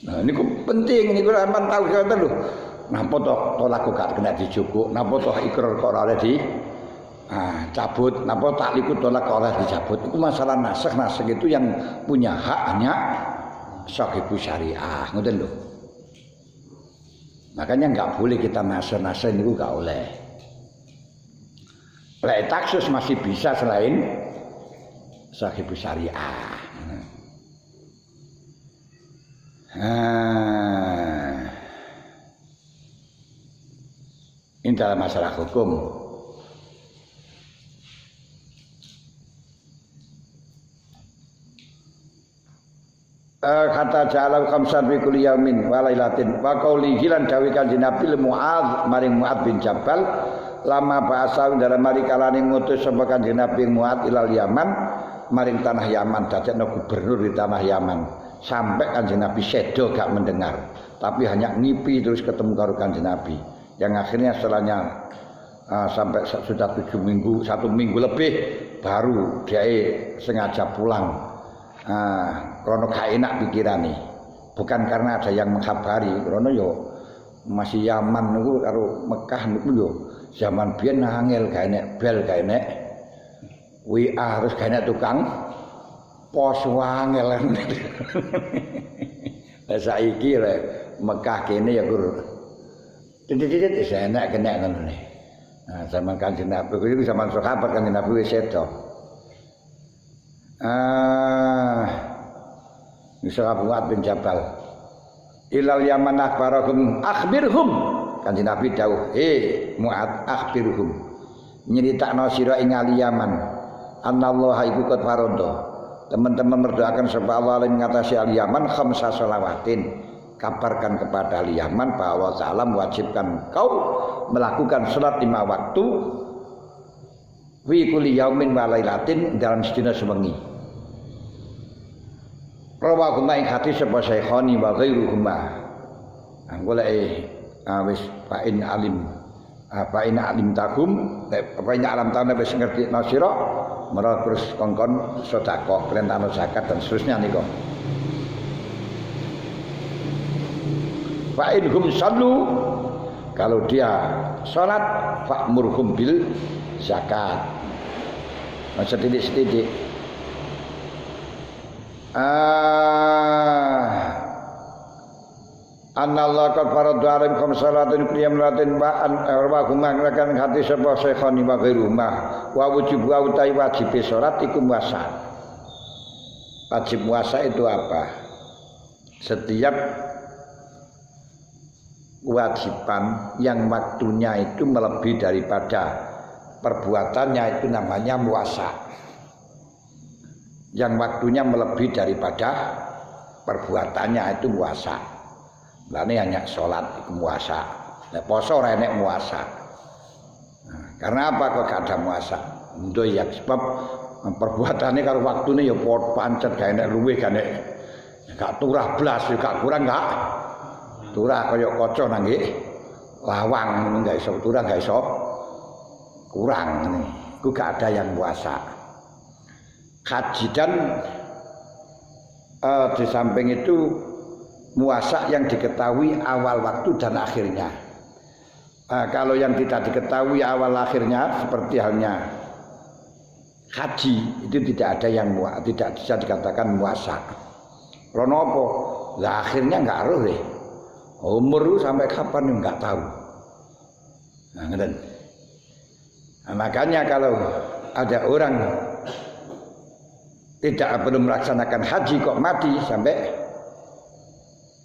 Nah, ini penting, ini kalau sampean tahu sampean lho. Napa toh tolak gak kena dijukuk, napa toh ikrar kok ora di cabut, napa takliku tolak kok ora dicabut. Itu masalah nasakh itu yang punya hak hanya sahibu syariah, ngoten lho. Makanya enggak boleh kita nasakh niku gak oleh. Lek taksus masih bisa selain sahibu syariah. Ini dalam masalah hukum. Kata ja'alau khamsan fi kulli yaumin wa lailatin wa qaulihi lan dawuh Kanjeng Nabi Muadz maring Muadz bin Jabal lama bahasa dalam mari kalane ngutus sapa Kanjeng Nabi Muadz ilal Yaman maring tanah Yaman dadekno gubernur di tanah Yaman. Sampai Kanjeng Nabi sedo gak mendengar, tapi hanya ngipi terus ketemu karo Kanjeng Nabi. Yang akhirnya setelahnya sampai sudah 7 minggu, 1 minggu lebih baru dia sengaja pulang. Krono gak enak pikirane. Bukan karena ada yang mengkhabari, krono yo masih Yaman niku karo Mekah niku yo zaman biyen angel gak enek bel gak enek WA harus gak enek tukang pos wangelan. Lah saiki lek Mekah kene ya Gur. Titik-titik wis enak kena ngono ne. Nah, zaman Kanjeng Nabi kuwi zaman sahabat Kanjeng Nabi wis sedo. Misal Abu Mu'adz bin Jabal. Ilal Yaman akhbirhum. Kanjeng Nabi dawuh, Mu'adz akhbirhum. Nyeritakno sira ing ali Yaman. Anallaha iku qad faradha. Teman-teman berdoakan supaya Allah mengatasi al-Yaman khamsa sholawatin. Kabarkan kepada al-Yaman bahwa Allah Ta'ala mewajibkan kau melakukan sholat 5 waktu fi kulli yaumin wa lailatin dalam sedina sewengi. Rawahuma ing hadis sapa Syekhani wa ghairuhuma. Golek wis fa in alim takum fa in alam ta'ala wis ngerti nasira mereka terus kongkon sedekah, perintah zakat dan seterusnya niku. Fa inhum sallu, kalau dia salat fa'murhum bil zakat. Setidik-setidik. Anallahu qad farada 'alaihim khamsalatin qiyamulatin wa an arwahuma kan hati sapa syekhani wa ghairuhuma wa wujub wa utai wajib salat iku puasa. Wajib puasa itu apa? Setiap kewajiban yang waktunya itu melebihi daripada perbuatannya itu namanya puasa. Yang waktunya melebihi daripada perbuatannya itu puasa. Lane hanya sholat iku puasa. Nek poso ora enek puasa. Nah, karena apa kok gak ada puasa? Ndo ya sebab perbuatane karo waktune ya pancet gak enek luwih gak enek. Gak turah blas ya gak kurang gak. Turah kaya kaca nang nggih lawang gak iso turah gak iso kurang ngene. Iku gak ada yang puasa. Haji dan di samping itu puasa yang diketahui awal waktu dan akhirnya. Kalau yang tidak diketahui awal akhirnya seperti halnya haji itu tidak ada yang tidak bisa dikatakan muasa. Karena apa? Lah akhirnya enggak roh deh. Umur sampai kapan enggak tahu. Nah, ngeten. Nah, makanya kalau ada orang tidak belum melaksanakan haji kok mati sampai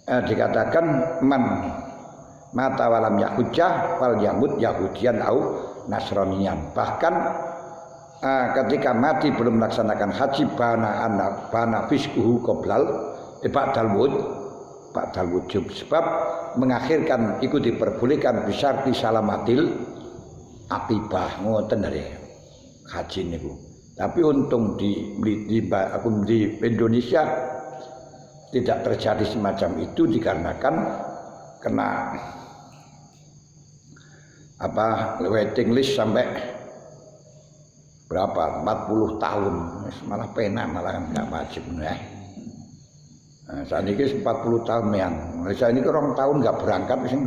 dikatakan man mata walam yahujjah wal yamut yahudian au nasraniyan. Bahkan ketika mati belum melaksanakan haji bana fiskuhu qoblal ba'dal wujub, sebab mengakhirkan ikut diperbolehkan besar di salamatil akibah ngoten dari haji niku. Tapi untung di Indonesia tidak terjadi semacam itu dikarenakan kena waiting list sampai berapa 40 tahun malah pena malah enggak wajib ya. Nah, saat ini 40 tahun mean. Saat ini 2 tahun enggak berangkat sing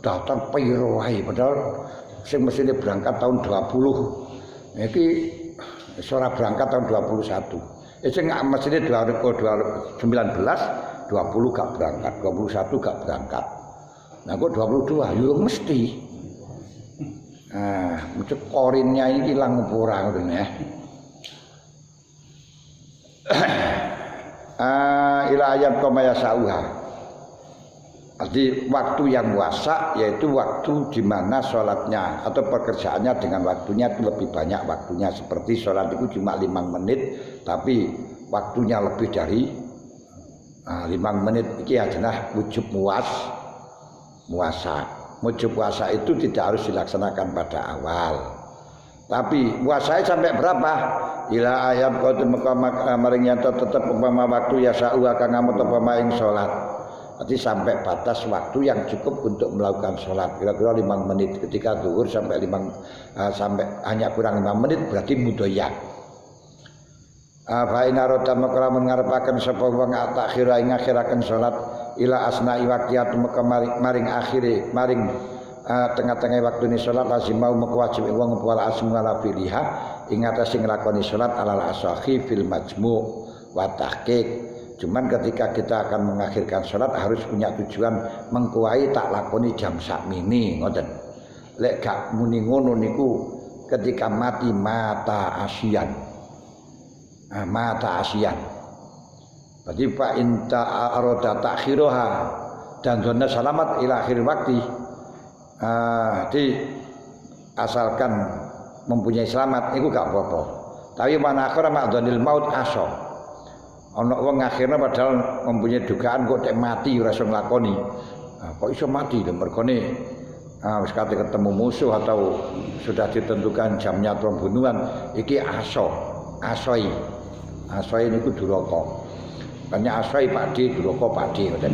daftar piro wae padahal sing mestine berangkat tahun 20. Iki ora berangkat tahun 21. Sing mestine 2019 20 gak berangkat, 21 gak berangkat. Nah kok 22 yo mesti. Mesti korinnya ini hilang ora ngoten ya. Ila ayat kama yasauha. Jadi waktu yang puasa yaitu waktu di mana sholatnya atau pekerjaannya dengan waktunya itu lebih banyak waktunya, seperti sholat itu cuma 5 menit tapi waktunya lebih dari 5 menit. Ini adalah wujub muasa. Wujub puasa itu tidak harus dilaksanakan pada awal. Tapi puasanya sampai berapa? Ila ayam qad maring nyata tetep umpama waktu ya sa'u akan ngamut umpama ing salat. Berarti sampai batas waktu yang cukup untuk melakukan sholat kira-kira 5 menit. Ketika zuhur sampai hanya kurang 5 menit berarti mudhoyak. Fa inna rada makramun ngarepaken sapa wong takhira ing akhiraken salat ila asna'i waqtiyat maring akhire maring tengah-tengah waktune salat lazim mau wajib wong wala asmu ala filiha ing atase nglakoni salat alal asahi fil majmu' wa tahqiq. Cuman ketika kita akan mengakhirkan salat harus punya tujuan mengkuai tak lakoni jam sakmene ngoten. Lek gak muni ngono niku ketika mati mata asian. Mata asian. Berarti fa inta arada takhiroha dan zona salamat ila akhir waktu. Asalkan mempunyai selamat itu gak apa-apa. Tapi mana akhirnya ma'dhanil maut aso. Ana wong akhirnya padahal mempunyai dugaan kok tek mati ora iso nglakoni. Kok iso mati lho mergone wis kate ketemu musuh atau sudah ditentukan jamnya pembunuhan iki asoi niku duraka. Banyak asoi pakde duraka pakde ngoten.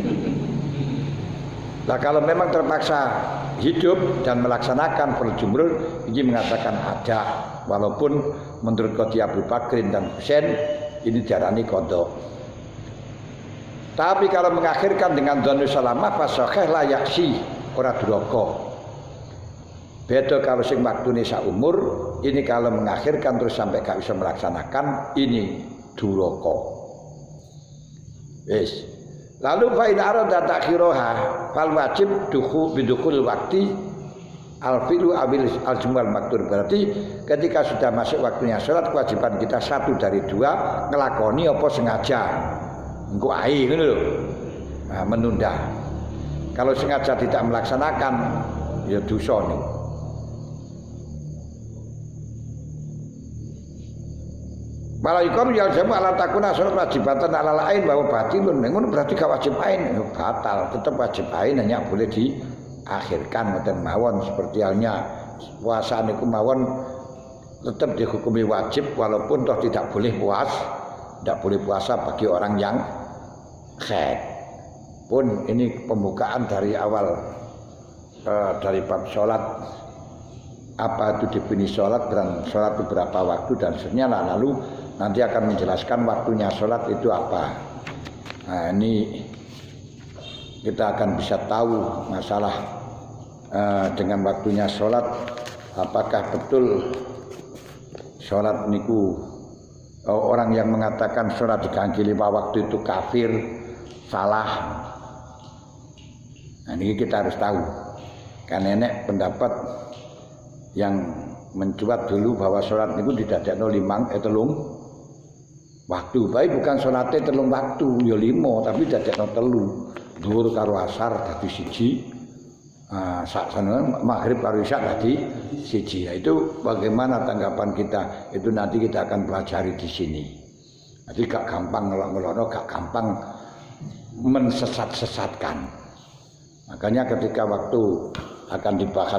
Lah kalau memang terpaksa hidup dan melaksanakan perjumhur ini mengatakan ada, walaupun menurut Qadhi Abu Bakrin dan Husain ini diarani qadha. Tapi kalau mengakhirkan dengan dzannu salamah fasahih la yaksi ora duraka. Beda kalau sing waktune sak umur, ini kalau mengakhirkan terus sampai gak bisa melaksanakan ini duraka. Wis. Lalu fa in arada takhiroha fal wajib bidukul waktu al-filu abil al-jum'al maktur. Berarti ketika sudah masuk waktunya salat kewajiban kita 1 dari 2 ngelakoni apa sengaja. Engko ae ngono lho. Menunda. Kalau sengaja tidak melaksanakan ya dosa niku. Malaikum ya jamu ala takuna salat wajibatan ala lain bahwa batilun. Ngono berarti gak wajib ain, batal. Tetap wajib ain hanya boleh diakhirkan ngoten mawon, seperti halnya puasa niku mawon tetap dihukumi wajib walaupun toh tidak boleh puasa bagi orang yang haid. Pun ini pembukaan dari awal dari bab salat, apa itu definisi salat dan salat itu berapa waktu dan seterusnya, lalu nanti akan menjelaskan waktunya salat itu apa. Nah, ini kita akan bisa tahu masalah dengan waktunya salat apakah betul sholat niku orang yang mengatakan sholat diganti 5 waktu itu kafir, salah. Nah ini kita harus tahu. Kan nenek pendapat yang mencuat dulu bahwa sholat niku didadekno 3 waktu. Baik bukan sholatnya 3 waktu, ya 5 tapi didadekno 3. Zuhur karo asar dadi 1. Sakjane maghrib karo isya dadi 1. Nah, itu bagaimana tanggapan kita? Itu nanti kita akan pelajari di sini. Jadi gak gampang ngelok-ngelokno, gak gampang mensesat-sesatkan. Makanya ketika waktu akan dibahas